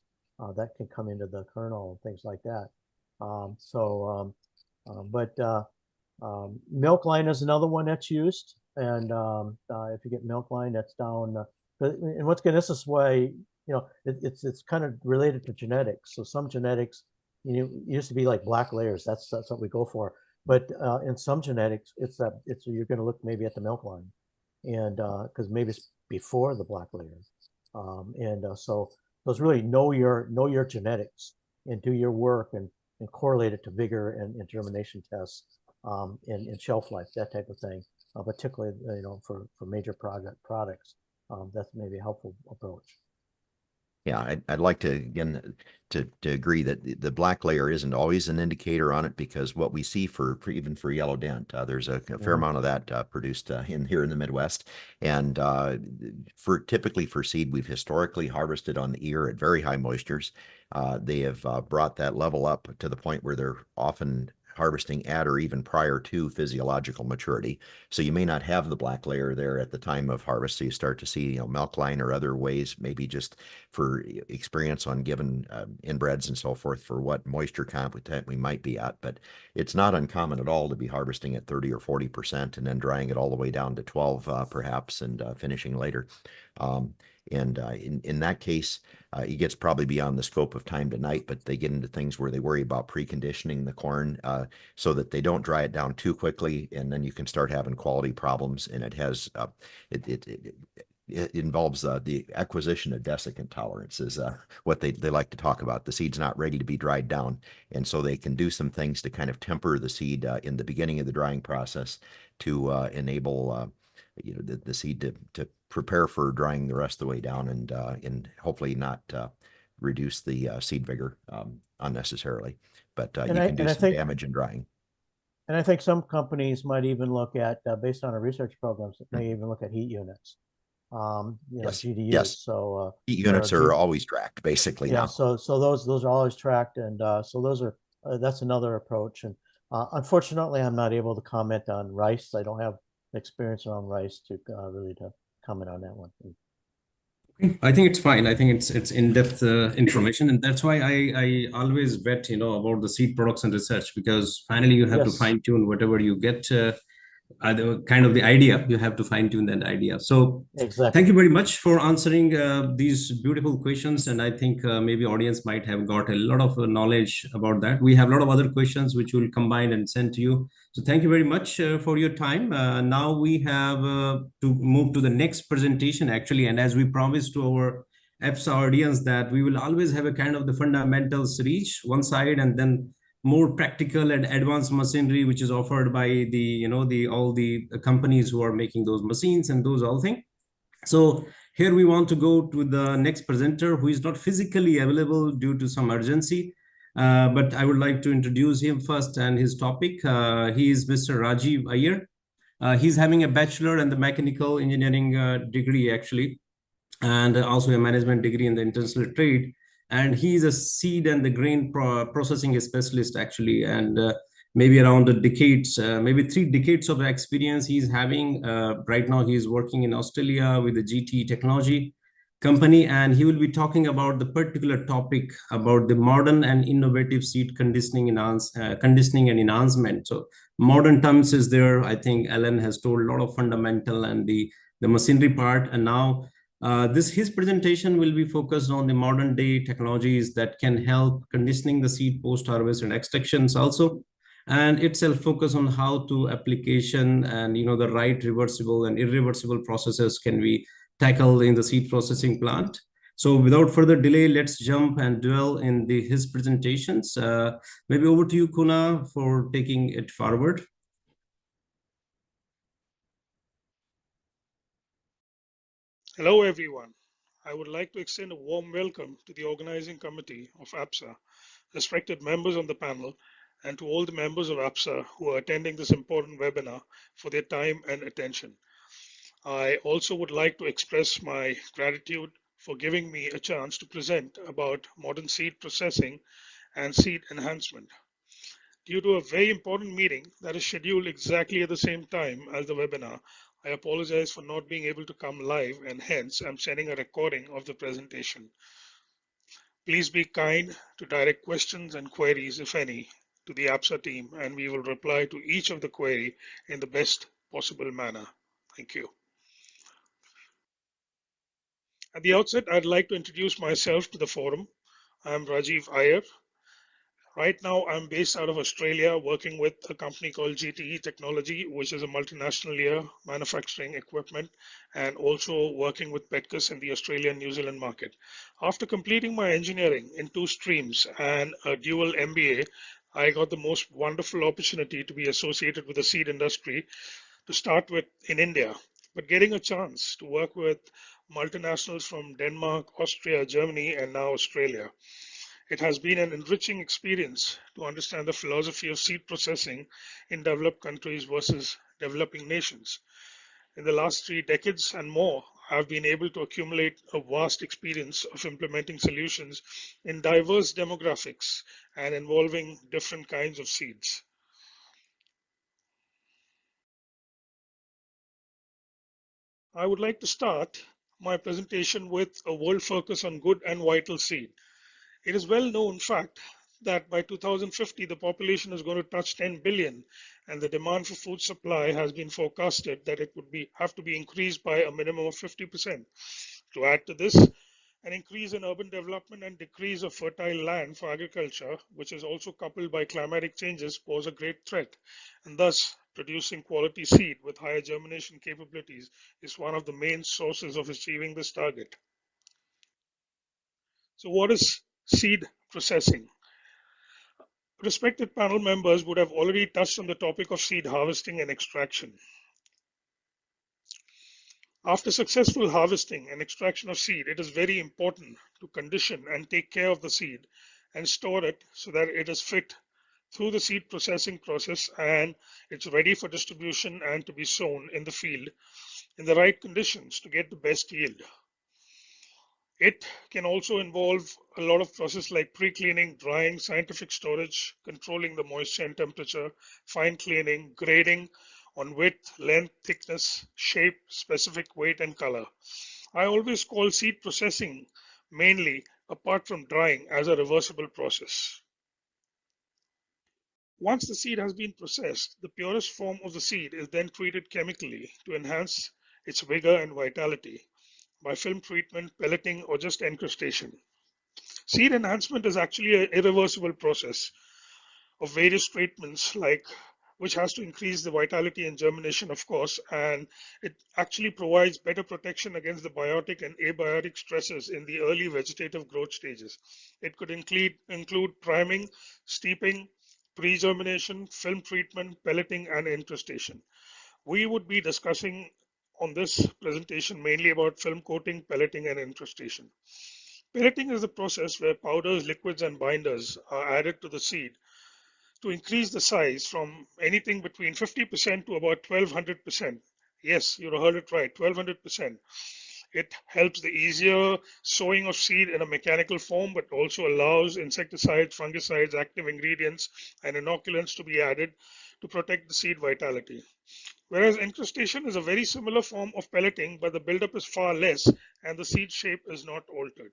that can come into the kernel and things like that. Milk line is another one that's used, and if you get milk line, that's down. And once again, this is why it's kind of related to genetics. So some genetics, it used to be like black layers. That's what we go for. But in some genetics, you're going to look maybe at the milk line, and because maybe it's before the black layer, so it's really know your genetics and do your work and correlate it to vigor and germination tests and shelf life, that type of thing. Particularly, for major products, that's maybe a helpful approach. Yeah, I'd like to, again, to agree that the black layer isn't always an indicator on it, because what we see for even for yellow dent, there's a fair amount of that produced here in the Midwest. And typically for seed, we've historically harvested on the ear at very high moistures. They have brought that level up to the point where they're often harvesting at or even prior to physiological maturity. So you may not have the black layer there at the time of harvest. So you start to see, milk line or other ways, maybe just for experience on given inbreds and so forth, for what moisture content we might be at. But it's not uncommon at all to be harvesting at 30 or 40% and then drying it all the way down to 12 perhaps, and finishing later. In that case, it gets probably beyond the scope of time tonight, but they get into things where they worry about preconditioning the corn so that they don't dry it down too quickly, and then you can start having quality problems. And it has it involves the acquisition of desiccant tolerance is what they like to talk about. The seed's not ready to be dried down, and so they can do some things to kind of temper the seed in the beginning of the drying process to enable the seed to prepare for drying the rest of the way down, and hopefully not reduce the seed vigor unnecessarily. But you can do some damage in drying. And I think some companies might even look at, based on our research programs, may even look at heat units. Yes. GDUs. Yes. So heat units are always tracked, basically. Yeah. Now. So those are always tracked, and so those are that's another approach. And unfortunately, I'm not able to comment on rice. I don't have experience around rice to really to comment on that one. I think it's fine. I think it's in-depth information, and that's why I always vet about the seed products and research, because finally you have to fine tune whatever you get. Kind of the idea, you have to fine tune that idea. So exactly. Thank you very much for answering these beautiful questions, and I think maybe audience might have got a lot of knowledge about that. We have a lot of other questions which we'll combine and send to you. So thank you very much for your time. Now we have to move to the next presentation, actually, and as we promised to our APSA audience that we will always have a kind of the fundamentals reach one side, and then more practical and advanced machinery, which is offered by all the companies who are making those machines and those all things. So here we want to go to the next presenter, who is not physically available due to some urgency, but I would like to introduce him first and his topic. He is Mr. Rajiv Iyer. He's having a bachelor in the mechanical engineering degree, actually, and also a management degree in the international trade. And he's a seed and the grain processing specialist, actually, and maybe around a decade, maybe 3 decades of experience he's having. Right now, he's working in Australia with the GTE Technology Company, and he will be talking about the particular topic about the modern and innovative seed conditioning and enhancement. So modern terms is there. I think Alan has told a lot of fundamental and the machinery part. And now his presentation will be focused on the modern day technologies that can help conditioning the seed post-harvest and extractions also. And itself focus on how to application and the right reversible and irreversible processes can be tackled in the seed processing plant. So without further delay, let's jump and dwell in his presentations. Maybe over to you, Kuna, for taking it forward. Hello, everyone. I would like to extend a warm welcome to the organizing committee of APSA, respected members on the panel, and to all the members of APSA who are attending this important webinar for their time and attention. I also would like to express my gratitude for giving me a chance to present about modern seed processing and seed enhancement. Due to a very important meeting that is scheduled exactly at the same time as the webinar, I apologize for not being able to come live, and hence I'm sending a recording of the presentation. Please be kind to direct questions and queries, if any, to the APSA team, and we will reply to each of the query in the best possible manner. Thank you. At the outset, I'd like to introduce myself to the forum. I'm Rajiv Iyer. Right now, I'm based out of Australia, working with a company called GTE Technology, which is a multinational leader manufacturing equipment, and also working with Petcus in the Australian New Zealand market. After completing my engineering in 2 streams and a dual MBA, I got the most wonderful opportunity to be associated with the seed industry to start with in India, but getting a chance to work with multinationals from Denmark, Austria, Germany, and now Australia. It has been an enriching experience to understand the philosophy of seed processing in developed countries versus developing nations. In the last 3 decades and more, I've been able to accumulate a vast experience of implementing solutions in diverse demographics and involving different kinds of seeds. I would like to start my presentation with a world focus on good and vital seed. It is well known fact that by 2050, the population is going to touch 10 billion, and the demand for food supply has been forecasted that it would have to be increased by a minimum of 50%. To add to this, an increase in urban development and decrease of fertile land for agriculture, which is also coupled by climatic changes, pose a great threat, and thus producing quality seed with higher germination capabilities is one of the main sources of achieving this target. So what is seed processing? Respected panel members would have already touched on the topic of seed harvesting and extraction. After successful harvesting and extraction of seed, it is very important to condition and take care of the seed and store it so that it is fit through the seed processing process and it's ready for distribution and to be sown in the field in the right conditions to get the best yield. It can also involve a lot of process like pre-cleaning, drying, scientific storage, controlling the moisture and temperature, fine cleaning, grading on width, length, thickness, shape, specific weight and color. I always call seed processing mainly, apart from drying, as a reversible process. Once the seed has been processed, the purest form of the seed is then treated chemically to enhance its vigor and vitality by film treatment, pelleting, or just encrustation. Seed enhancement is actually an irreversible process of various treatments, which has to increase the vitality and germination, of course, and it actually provides better protection against the biotic and abiotic stresses in the early vegetative growth stages. It could include priming, steeping, pre-germination, film treatment, pelleting, and encrustation. We would be discussing on this presentation mainly about film coating, pelleting, and encrustation. Pelleting is the process where powders, liquids, and binders are added to the seed to increase the size from anything between 50% to about 1200%. Yes, you heard it right, 1200%. It helps the easier sowing of seed in a mechanical form, but also allows insecticides, fungicides, active ingredients, and inoculants to be added to protect the seed vitality. Whereas encrustation is a very similar form of pelleting, but the buildup is far less and the seed shape is not altered.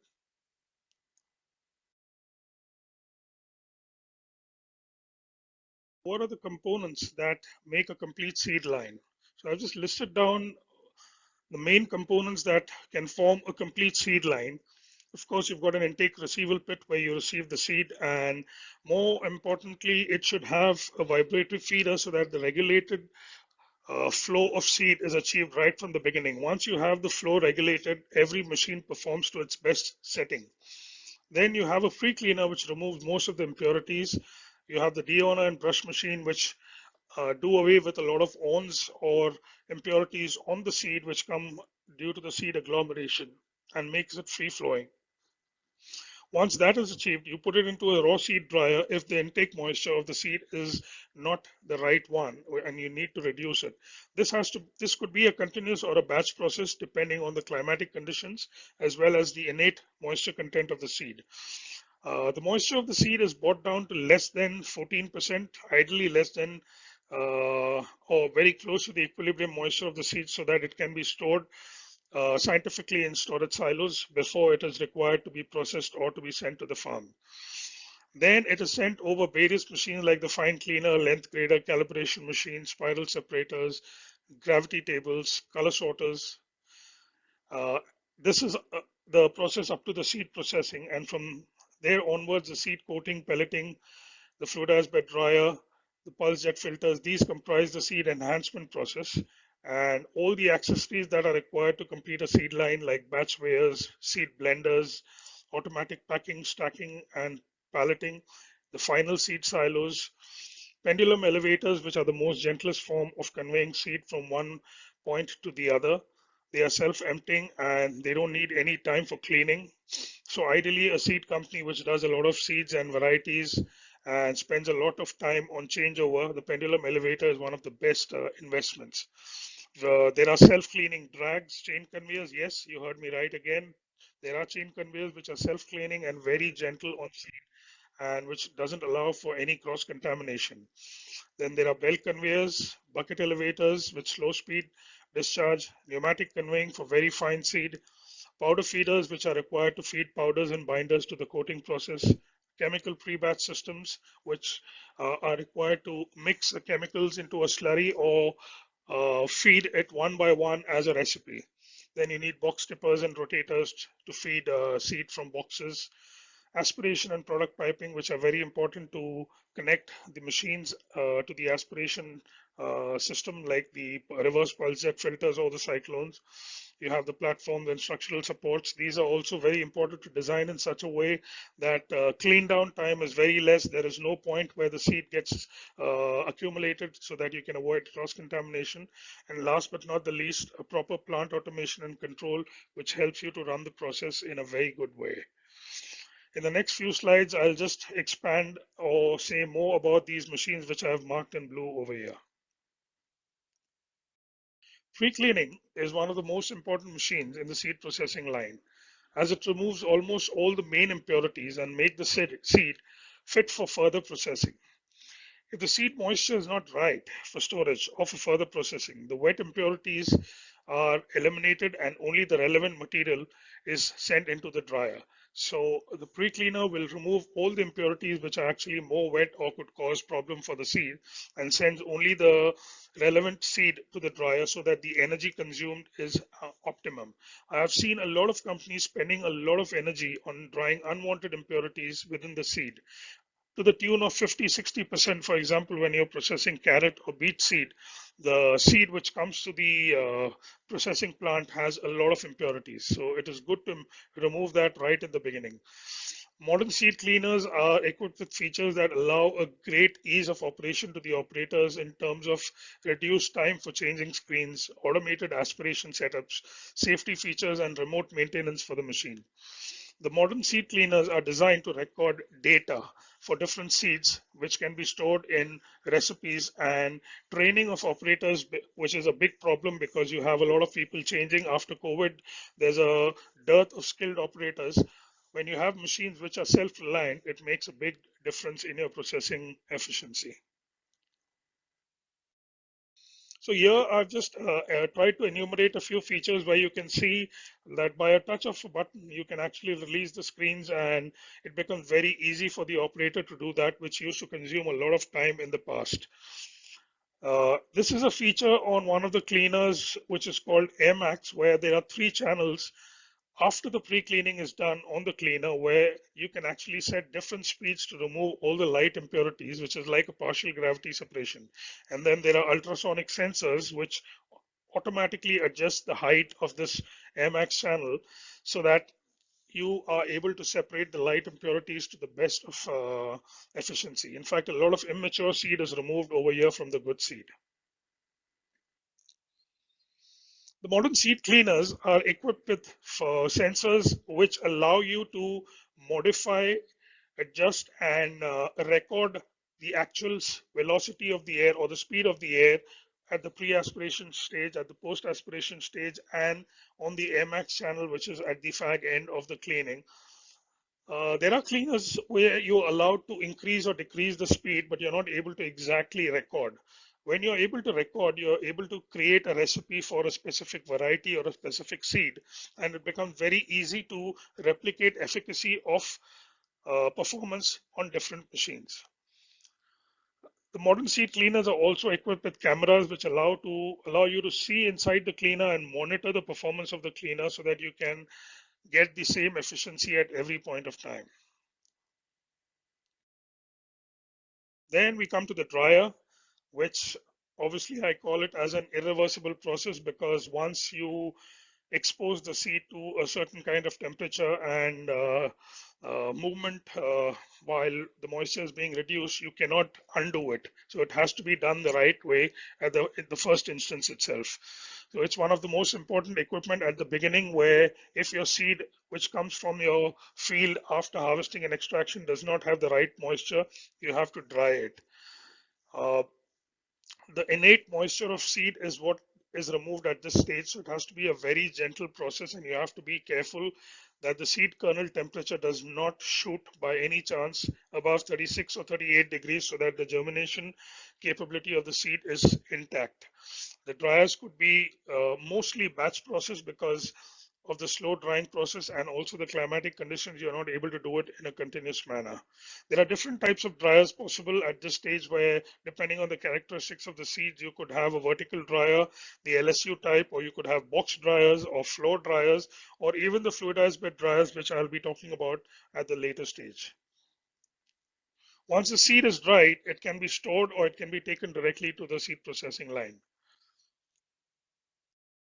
what are the components that make a complete seed line? So I've just listed down the main components that can form a complete seed line. Of course, you've got an intake receival pit where you receive the seed, and more importantly, it should have a vibratory feeder so that the regulated flow of seed is achieved right from the beginning. Once you have the flow regulated, every machine performs to its best setting. Then you have a pre-cleaner which removes most of the impurities. You have the deoner and brush machine which do away with a lot of ons or impurities on the seed which come due to the seed agglomeration and makes it free flowing. Once that is achieved, you put it into a raw seed dryer if the intake moisture of the seed is not the right one and you need to reduce it. This could be a continuous or a batch process depending on the climatic conditions as well as the innate moisture content of the seed. The moisture of the seed is brought down to less than 14%, ideally less than or very close to the equilibrium moisture of the seed so that it can be stored scientifically in storage silos before it is required to be processed or to be sent to the farm. Then it is sent over various machines like the fine cleaner, length grader, calibration machines, spiral separators, gravity tables, color sorters. This is the process up to the seed processing, and from there onwards, the seed coating, pelleting, the fluidized bed dryer, the pulse jet filters, these comprise the seed enhancement process. And all the accessories that are required to complete a seed line like batch weighers, seed blenders, automatic packing, stacking, and palleting, the final seed silos, pendulum elevators, which are the most gentlest form of conveying seed from one point to the other. They are self-emptying and they don't need any time for cleaning. So ideally, a seed company which does a lot of seeds and varieties and spends a lot of time on changeover, the pendulum elevator is one of the best investments. There are self-cleaning drags, chain conveyors. Yes, you heard me right again. There are chain conveyors which are self-cleaning and very gentle on seed and which doesn't allow for any cross-contamination. Then there are belt conveyors, bucket elevators with slow speed discharge, pneumatic conveying for very fine seed, powder feeders which are required to feed powders and binders to the coating process, chemical pre-batch systems which are required to mix the chemicals into a slurry or feed it one by one as a recipe. Then you need box tippers and rotators to feed seed from boxes. Aspiration and product piping, which are very important to connect the machines to the aspiration system, like the reverse pulse jet filters or the cyclones. You have the platforms and structural supports. These are also very important to design in such a way that clean down time is very less. There is no point where the seed gets accumulated so that you can avoid cross-contamination. And last but not the least, a proper plant automation and control, which helps you to run the process in a very good way. In the next few slides, I'll just expand or say more about these machines which I have marked in blue over here. Pre-cleaning is one of the most important machines in the seed processing line, as it removes almost all the main impurities and makes the seed fit for further processing. If the seed moisture is not right for storage or for further processing, the wet impurities are eliminated and only the relevant material is sent into the dryer. So the pre-cleaner will remove all the impurities which are actually more wet or could cause problem for the seed and sends only the relevant seed to the dryer so that the energy consumed is optimum. I have seen a lot of companies spending a lot of energy on drying unwanted impurities within the seed, to the tune of 50-60%. For example, when you're processing carrot or beet seed, the seed which comes to the processing plant has a lot of impurities. So it is good to remove that right in the beginning. Modern seed cleaners are equipped with features that allow a great ease of operation to the operators in terms of reduced time for changing screens, automated aspiration setups, safety features, and remote maintenance for the machine. The modern seed cleaners are designed to record data for different seeds, which can be stored in recipes, and training of operators, which is a big problem because you have a lot of people changing after COVID. There's a dearth of skilled operators. When you have machines which are self-reliant, it makes a big difference in your processing efficiency. So here I've just tried to enumerate a few features where you can see that by a touch of a button, you can actually release the screens, and it becomes very easy for the operator to do that, which used to consume a lot of time in the past. This is a feature on one of the cleaners, which is called AirMax, where there are 3 channels after the pre-cleaning is done on the cleaner, where you can actually set different speeds to remove all the light impurities, which is like a partial gravity separation. And then there are ultrasonic sensors which automatically adjust the height of this AirMax channel so that you are able to separate the light impurities to the best of efficiency. In fact, a lot of immature seed is removed over here from the good seed. The modern seed cleaners are equipped with sensors which allow you to modify, adjust, and record the actual velocity of the air or the speed of the air at the pre-aspiration stage, at the post-aspiration stage, and on the AirMax channel, which is at the fag end of the cleaning. There are cleaners where you're allowed to increase or decrease the speed, but you're not able to exactly record. When you're able to record, you're able to create a recipe for a specific variety or a specific seed, and it becomes very easy to replicate efficacy of performance on different machines. The modern seed cleaners are also equipped with cameras which allow you to see inside the cleaner and monitor the performance of the cleaner so that you can get the same efficiency at every point of time. Then we come to the dryer, which obviously I call it as an irreversible process, because once you expose the seed to a certain kind of temperature and movement while the moisture is being reduced, you cannot undo it. So it has to be done the right way in the first instance itself. So it's one of the most important equipment at the beginning, where if your seed which comes from your field after harvesting and extraction does not have the right moisture, you have to dry it. The innate moisture of seed is what is removed at this stage. So it has to be a very gentle process, and you have to be careful that the seed kernel temperature does not shoot by any chance above 36 or 38 degrees, so that the germination capability of the seed is intact. The dryers could be mostly batch process because of the slow drying process, and also the climatic conditions, you're not able to do it in a continuous manner. There are different types of dryers possible at this stage, where depending on the characteristics of the seeds, you could have a vertical dryer, the LSU type, or you could have box dryers or floor dryers, or even the fluidized bed dryers, which I'll be talking about at the later stage. Once the seed is dried, it can be stored or it can be taken directly to the seed processing line.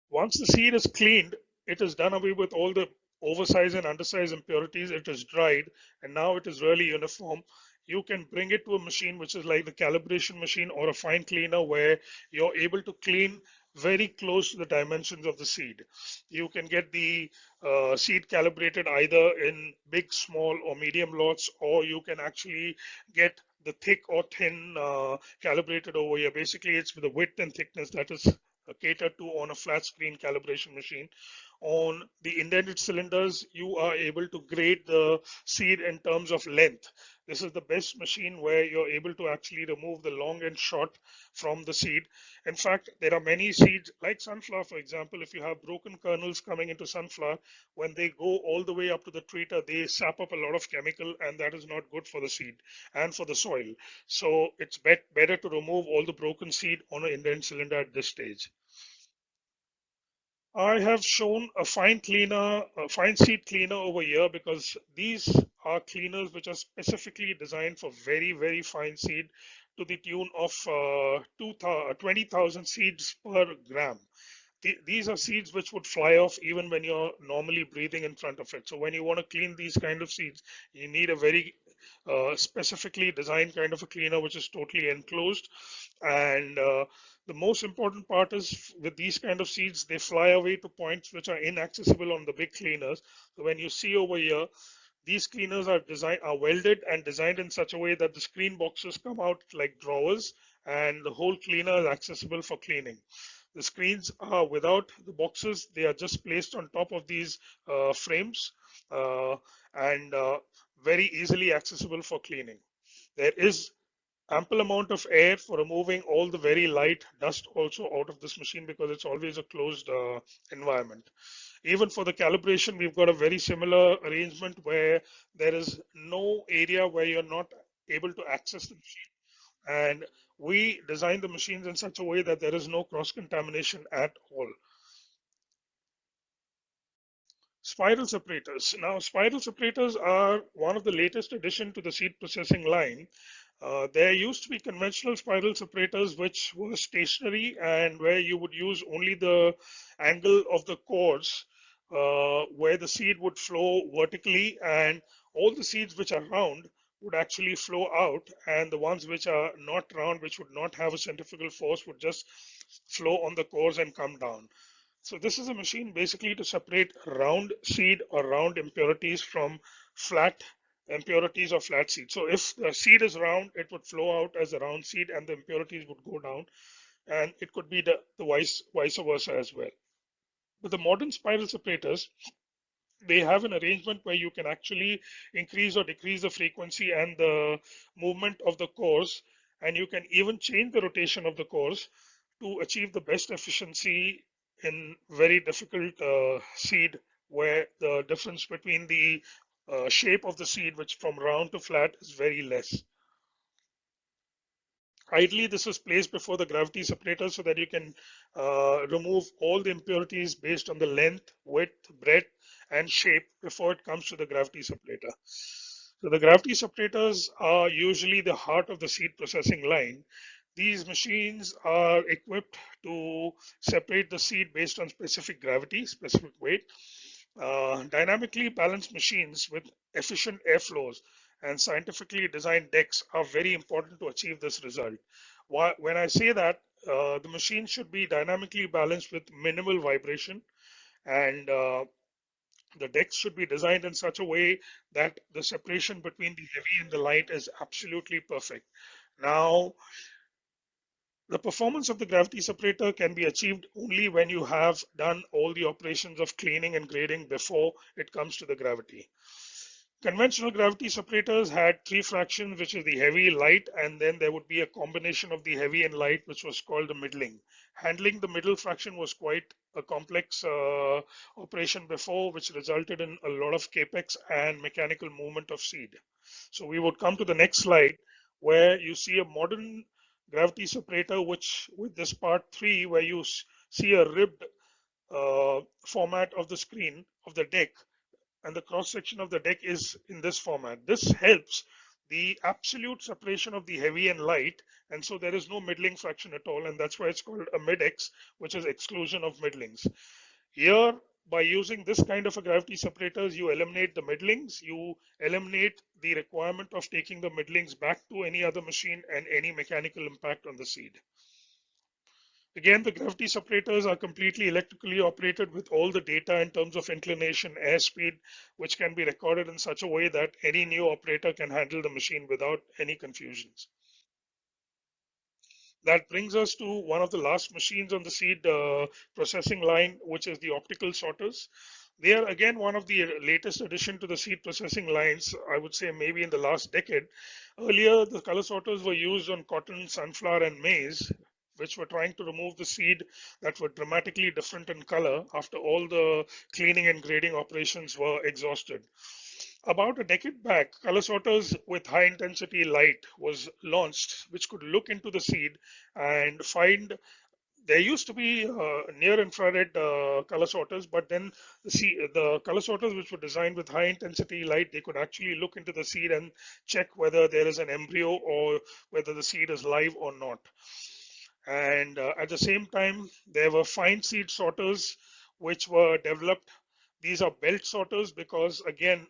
Once the seed is cleaned, it is done away with all the oversized and undersized impurities. It is dried, and now it is really uniform. You can bring it to a machine which is like the calibration machine or a fine cleaner, where you're able to clean very close to the dimensions of the seed. You can get the seed calibrated either in big, small, or medium lots, or you can actually get the thick or thin calibrated over here. Basically, it's with the width and thickness that is catered to on a flat screen calibration machine. On the indented cylinders, you are able to grade the seed in terms of length. This is the best machine where you're able to actually remove the long and short from the seed. In fact, there are many seeds, like sunflower, for example. If you have broken kernels coming into sunflower, when they go all the way up to the treater, they sap up a lot of chemical, and that is not good for the seed and for the soil. So it's better to remove all the broken seed on an indented cylinder at this stage. I have shown a fine seed cleaner over here, because these are cleaners which are specifically designed for very, very fine seed, to the tune of 20,000 seeds per gram. These are seeds which would fly off even when you're normally breathing in front of it. So when you want to clean these kind of seeds, you need a very specifically designed kind of a cleaner which is totally enclosed. And the most important part is, with these kind of seeds, they fly away to points which are inaccessible on the big cleaners. So when you see over here, these cleaners are welded and designed in such a way that the screen boxes come out like drawers, and the whole cleaner is accessible for cleaning. The screens are without the boxes. They are just placed on top of these frames, and very easily accessible for cleaning. There is ample amount of air for removing all the very light dust also out of this machine, because it's always a closed environment. Even for the calibration, we've got a very similar arrangement where there is no area where you're not able to access the machine. And we design the machines in such a way that there is no cross-contamination at all. Spiral separators. Now, spiral separators are one of the latest addition to the seed processing line. There used to be conventional spiral separators which were stationary and where you would use only the angle of the cores where the seed would flow vertically, and all the seeds which are round would actually flow out, and the ones which are not round, which would not have a centrifugal force, would just flow on the cores and come down. So this is a machine basically to separate round seed or round impurities from flat impurities or flat seed. So if the seed is round, it would flow out as a round seed and the impurities would go down, and it could be the vice versa as well. But the modern spiral separators, they have an arrangement where you can actually increase or decrease the frequency and the movement of the cores, and you can even change the rotation of the cores to achieve the best efficiency in very difficult seed, where the difference between the shape of the seed, which from round to flat, is very less. Ideally, this is placed before the gravity separator so that you can remove all the impurities based on the length, width, breadth, and shape before it comes to the gravity separator. So the gravity separators are usually the heart of the seed processing line. These machines are equipped to separate the seed based on specific gravity, specific weight. Dynamically balanced machines with efficient airflows and scientifically designed decks are very important to achieve this result. When I say that, the machine should be dynamically balanced with minimal vibration, and the decks should be designed in such a way that the separation between the heavy and the light is absolutely perfect. Now, the performance of the gravity separator can be achieved only when you have done all the operations of cleaning and grading before it comes to the gravity. Conventional gravity separators had three fractions, which is the heavy, light, and then there would be a combination of the heavy and light, which was called the middling. Handling the middle fraction was quite a complex operation before, which resulted in a lot of capex and mechanical movement of seed. So we would come to the next slide, where you see a modern gravity separator, which with this part 3, where you see a ribbed format of the screen of the deck, and the cross section of the deck is in this format. This helps the absolute separation of the heavy and light, and so there is no middling fraction at all, and that's why it's called a mid-X, which is exclusion of middlings. Here, by using this kind of a gravity separators, you eliminate the middlings, you eliminate the requirement of taking the middlings back to any other machine and any mechanical impact on the seed. Again, the gravity separators are completely electrically operated with all the data in terms of inclination, airspeed, which can be recorded in such a way that any new operator can handle the machine without any confusions. That brings us to one of the last machines on the seed processing line, which is the optical sorters. They are again one of the latest addition to the seed processing lines, I would say maybe in the last decade. Earlier, the color sorters were used on cotton, sunflower, and maize, which were trying to remove the seed that were dramatically different in color after all the cleaning and grading operations were exhausted. About a decade back, color sorters with high intensity light was launched, which could look into the seed and find. There used to be near infrared color sorters, but then the color sorters which were designed with high intensity light, they could actually look into the seed and check whether there is an embryo or whether the seed is live or not. And at the same time, there were fine seed sorters which were developed. These are belt sorters because, again,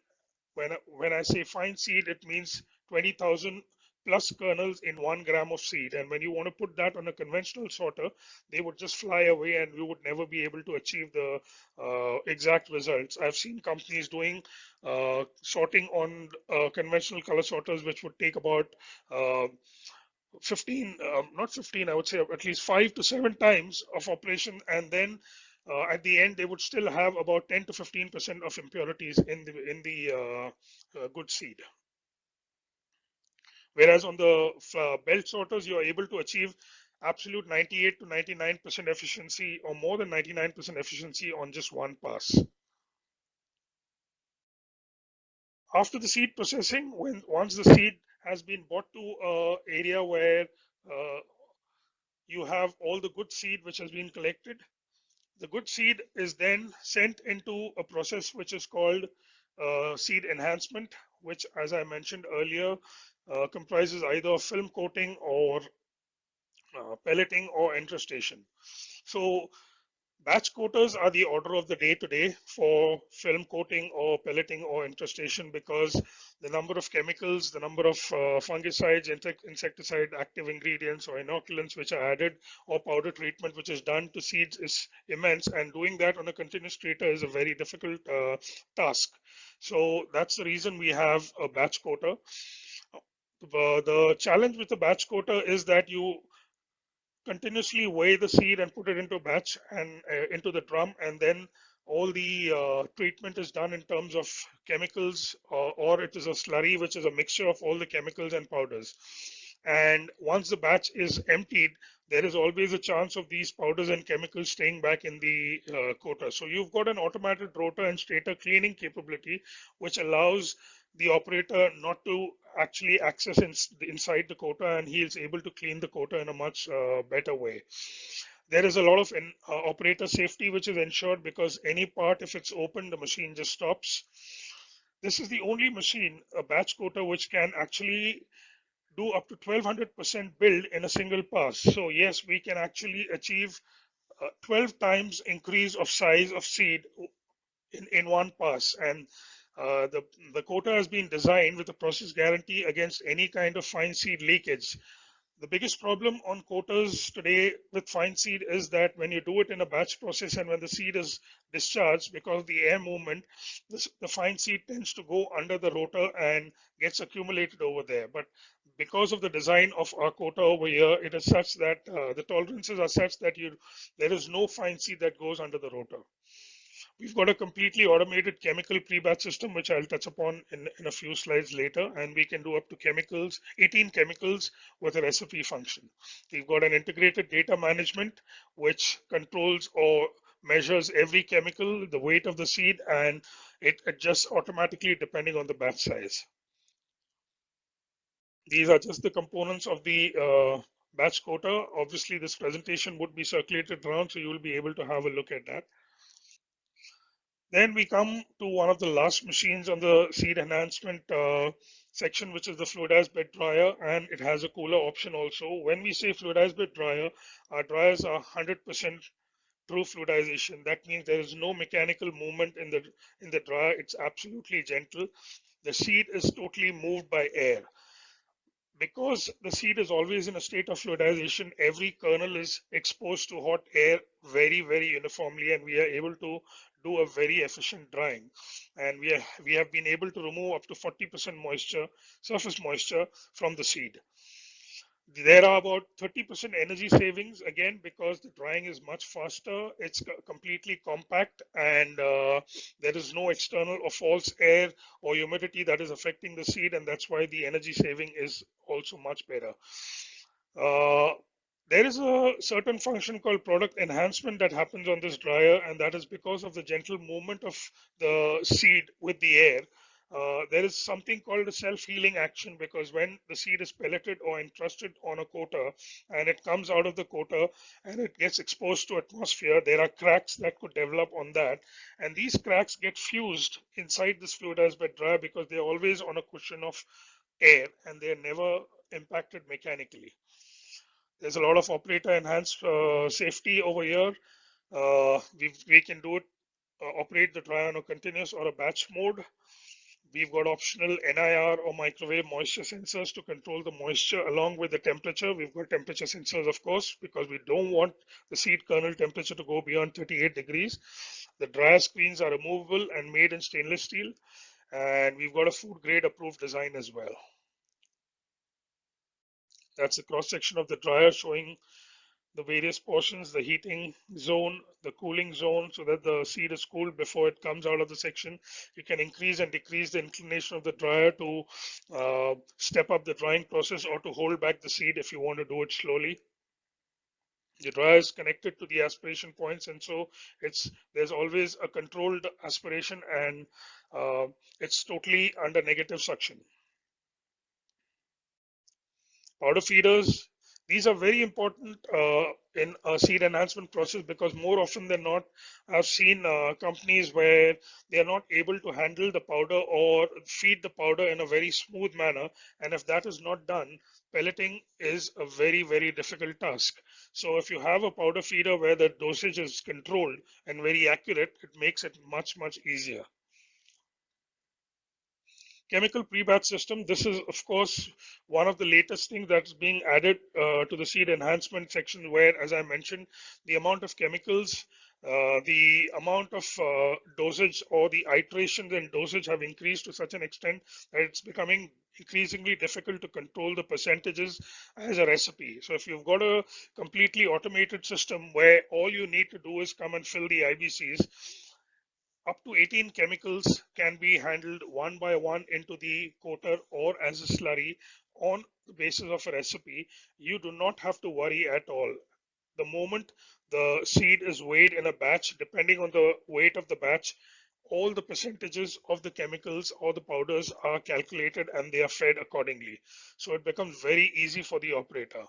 when I say fine seed, it means 20,000 plus kernels in 1 gram of seed. And when you want to put that on a conventional sorter, they would just fly away and we would never be able to achieve the exact results. I've seen companies doing sorting on conventional color sorters, which would take about 15, not 15, I would say at least 5 to 7 times of operation, and then at the end they would still have about 10 to 15% of impurities in the good seed. Whereas on the belt sorters, you're able to achieve absolute 98 to 99% efficiency, or more than 99% efficiency on just one pass. After the seed processing, once the seed has been brought to an area where you have all the good seed which has been collected, the good seed is then sent into a process which is called seed enhancement, which, as I mentioned earlier, comprises either film coating or pelleting or entrustation. So batch coaters are the order of the day today for film coating or pelleting or entrustation, because the number of chemicals, the number of fungicides, insecticide, active ingredients or inoculants which are added, or powder treatment which is done to seeds is immense, and doing that on a continuous treater is a very difficult task. So that's the reason we have a batch coater. The challenge with the batch coater is that you continuously weigh the seed and put it into a batch and into the drum, and then all the treatment is done in terms of chemicals, or it is a slurry which is a mixture of all the chemicals and powders. And once the batch is emptied, there is always a chance of these powders and chemicals staying back in the coater. So you've got an automated rotor and stator cleaning capability, which allows the operator not to actually access inside the coater, and he is able to clean the coater in a much better way. There is a lot of operator safety which is ensured, because any part, if it's open, the machine just stops. This is the only machine, a batch coater, which can actually do up to 1200% build in a single pass. So yes, we can actually achieve 12 times increase of size of seed in one pass. And the coater has been designed with a process guarantee against any kind of fine seed leakage. The biggest problem on coaters today with fine seed is that when you do it in a batch process and when the seed is discharged, because of the air movement, the fine seed tends to go under the rotor and gets accumulated over there. But because of the design of our coater over here, it is such that the tolerances are such that there is no fine seed that goes under the rotor. We've got a completely automated chemical pre-batch system, which I'll touch upon in a few slides later, and we can do up to 18 chemicals with a recipe function. We've got an integrated data management, which controls or measures every chemical, the weight of the seed, and it adjusts automatically depending on the batch size. These are just the components of the batch coater. Obviously, this presentation would be circulated around, so you will be able to have a look at that. Then we come to one of the last machines on the seed enhancement section, which is the fluidized bed dryer, and it has a cooler option also. When we say fluidized bed dryer, our dryers are 100% true fluidization. That means there is no mechanical movement in the dryer. It's absolutely gentle. The seed is totally moved by air. Because the seed is always in a state of fluidization, every kernel is exposed to hot air very, very uniformly, and we are able to do a very efficient drying. And we have been able to remove up to 40% moisture, surface moisture, from the seed. There are about 30% energy savings, again, because the drying is much faster. It's completely compact, and there is no external or false air or humidity that is affecting the seed, and that's why the energy saving is also much better. There is a certain function called product enhancement that happens on this dryer, and that is because of the gentle movement of the seed with the air. There is something called a self-healing action, because when the seed is pelleted or entrusted on a coater and it comes out of the coater and it gets exposed to atmosphere, there are cracks that could develop on that, and these cracks get fused inside this fluidized bed dryer because they're always on a cushion of air and they're never impacted mechanically. There's a lot of operator enhanced safety over here. We can do it, operate the dryer on a continuous or a batch mode. We've got optional NIR or microwave moisture sensors to control the moisture along with the temperature. We've got temperature sensors, of course, because we don't want the seed kernel temperature to go beyond 38 degrees. The dryer screens are removable and made in stainless steel. And we've got a food grade approved design as well. That's a cross section of the dryer showing the various portions, the heating zone, the cooling zone, so that the seed is cooled before it comes out of the section. You can increase and decrease the inclination of the dryer to step up the drying process or to hold back the seed if you want to do it slowly. The dryer is connected to the aspiration points, and so there's always a controlled aspiration, and it's totally under negative suction. Powder feeders, these are very important in a seed enhancement process, because more often than not, I've seen companies where they are not able to handle the powder or feed the powder in a very smooth manner. And if that is not done, pelleting is a very, very difficult task. So if you have a powder feeder where the dosage is controlled and very accurate, it makes it much, much easier. Chemical pre-batch system. This is, of course, one of the latest things that's being added to the seed enhancement section, where, as I mentioned, the amount of chemicals, the amount of dosage, or the iterations in dosage have increased to such an extent that it's becoming increasingly difficult to control the percentages as a recipe. So if you've got a completely automated system where all you need to do is come and fill the IBCs, up to 18 chemicals can be handled one by one into the coater or as a slurry on the basis of a recipe. You do not have to worry at all. The moment the seed is weighed in a batch, depending on the weight of the batch, all the percentages of the chemicals or the powders are calculated and they are fed accordingly. So it becomes very easy for the operator.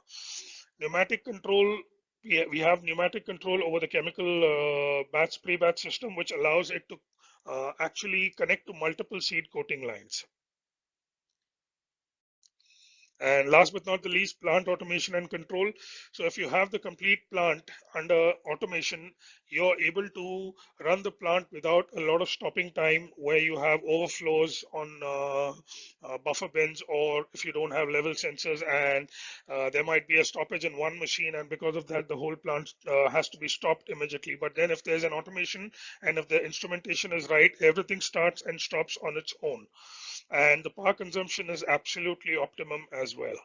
Pneumatic control. We have pneumatic control over the chemical pre-batch system, which allows it to actually connect to multiple seed coating lines. And last but not the least, plant automation and control. So if you have the complete plant under automation, you're able to run the plant without a lot of stopping time, where you have overflows on buffer bins, or if you don't have level sensors and there might be a stoppage in one machine, and because of that the whole plant has to be stopped immediately. But then if there's an automation and if the instrumentation is right, everything starts and stops on its own. And the power consumption is absolutely optimum as well.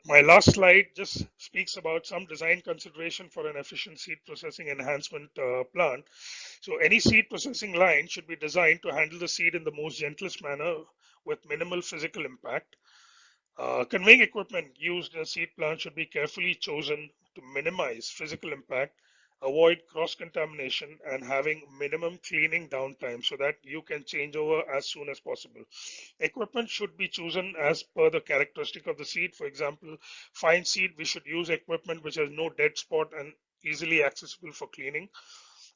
My last slide just speaks about some design consideration for an efficient seed processing enhancement plant. So any seed processing line should be designed to handle the seed in the most gentlest manner with minimal physical impact. Conveying equipment used in a seed plant should be carefully chosen to minimize physical impact, avoid cross-contamination, and having minimum cleaning downtime so that you can change over as soon as possible. Equipment should be chosen as per the characteristic of the seed. For example, fine seed, we should use equipment which has no dead spot and easily accessible for cleaning.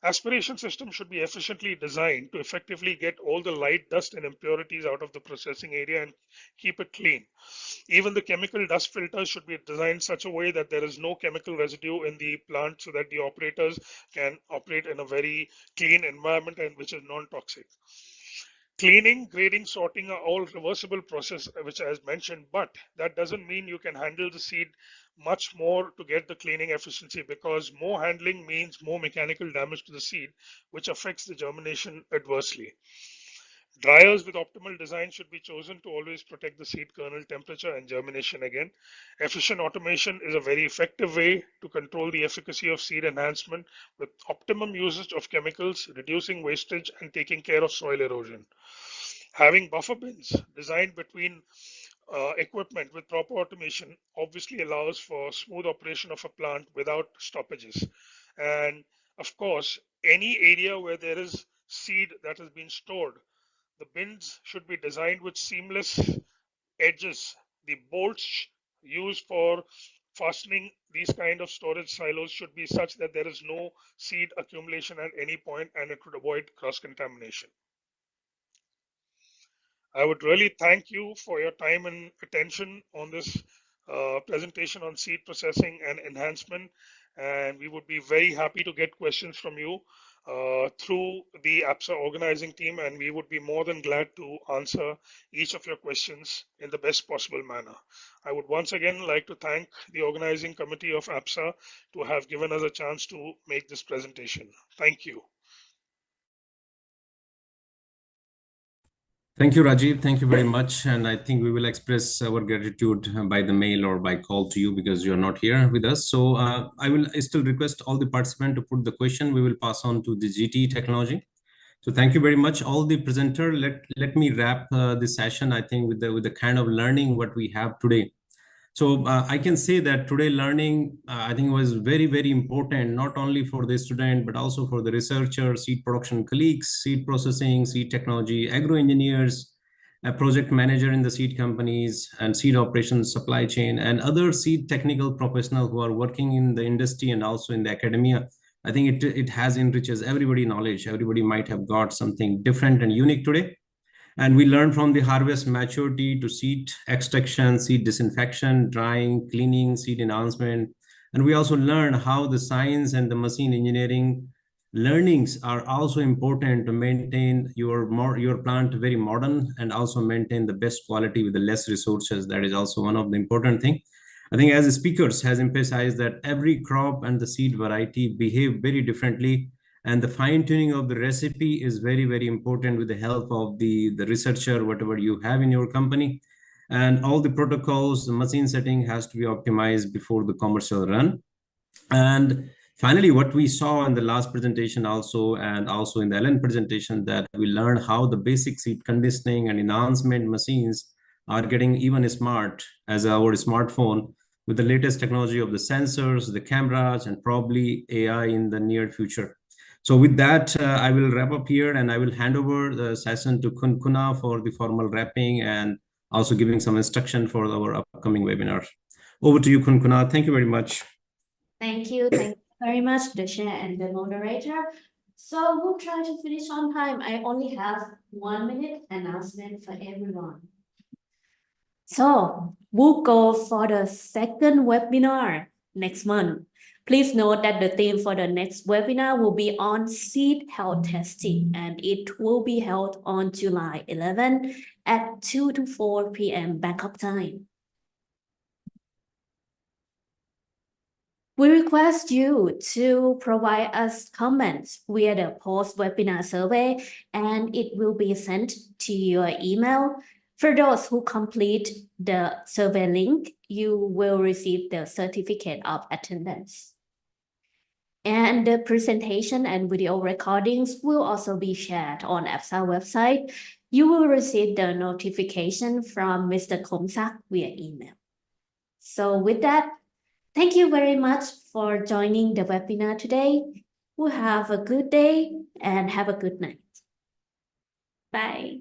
Aspiration system should be efficiently designed to effectively get all the light, dust, and impurities out of the processing area and keep it clean. Even the chemical dust filters should be designed such a way that there is no chemical residue in the plant, so that the operators can operate in a very clean environment and which is non-toxic. Cleaning, grading, sorting are all reversible process, which I mentioned, but that doesn't mean you can handle the seed much more to get the cleaning efficiency, because more handling means more mechanical damage to the seed, which affects the germination adversely. Dryers with optimal design should be chosen to always protect the seed kernel temperature and germination again. Efficient automation is a very effective way to control the efficacy of seed enhancement with optimum usage of chemicals, reducing wastage, and taking care of soil erosion. Having buffer bins designed between equipment with proper automation obviously allows for smooth operation of a plant without stoppages. And of course, any area where there is seed that has been stored, the bins should be designed with seamless edges. The bolts used for fastening these kind of storage silos should be such that there is no seed accumulation at any point, and it would avoid cross-contamination. I would really thank you for your time and attention on this presentation on seed processing and enhancement. And we would be very happy to get questions from you through the APSA organizing team. And we would be more than glad to answer each of your questions in the best possible manner. I would once again like to thank the organizing committee of APSA to have given us a chance to make this presentation. Thank you. Thank you, Rajiv. Thank you very much. And I think we will express our gratitude by the mail or by call to you because you're not here with us. So I will still request all the participants to put the question. We will pass on to the GTE Technology. So thank you very much, all the presenter. Let me wrap this session, I think, with the kind of learning what we have today. So I can say that today learning, I think, was very, very important, not only for the student, but also for the researchers, seed production colleagues, seed processing, seed technology, agro engineers, a project manager in the seed companies and seed operations, supply chain, and other seed technical professionals who are working in the industry and also in the academia. I think it has enriches everybody knowledge. Everybody might have got something different and unique today. And we learn from the harvest maturity to seed extraction, seed disinfection, drying, cleaning, seed enhancement. And we also learn how the science and the machine engineering learnings are also important to maintain your plant very modern and also maintain the best quality with the less resources. That is also one of the important things. I think as the speakers has emphasized that every crop and the seed variety behave very differently. And the fine tuning of the recipe is very, very important with the help of the researcher, whatever you have in your company. And all the protocols, the machine setting has to be optimized before the commercial run. And finally, what we saw in the last presentation also, and also in the Alan presentation, that we learned how the basic seed conditioning and enhancement machines are getting even smart as our smartphone with the latest technology of the sensors, the cameras, and probably AI in the near future. So with that, I will wrap up here and I will hand over the session to Kunkuna for the formal wrapping and also giving some instruction for our upcoming webinar. Over to you, Kunkuna. Thank you very much. Thank you. Thank you very much, the chair and the moderator. So we'll try to finish on time. I only have 1 minute announcement for everyone. So we'll go for the second webinar next month. Please note that the theme for the next webinar will be on seed health testing, and it will be held on July 11 at 2 to 4 p.m. Bangkok time. We request you to provide us comments via the post-webinar survey, and it will be sent to your email. For those who complete the survey link, you will receive the certificate of attendance. And the presentation and video recordings will also be shared on APSA website. You will receive the notification from Mr. Komsak via email. So with that, thank you very much for joining the webinar today. We'll have a good day and have a good night. Bye.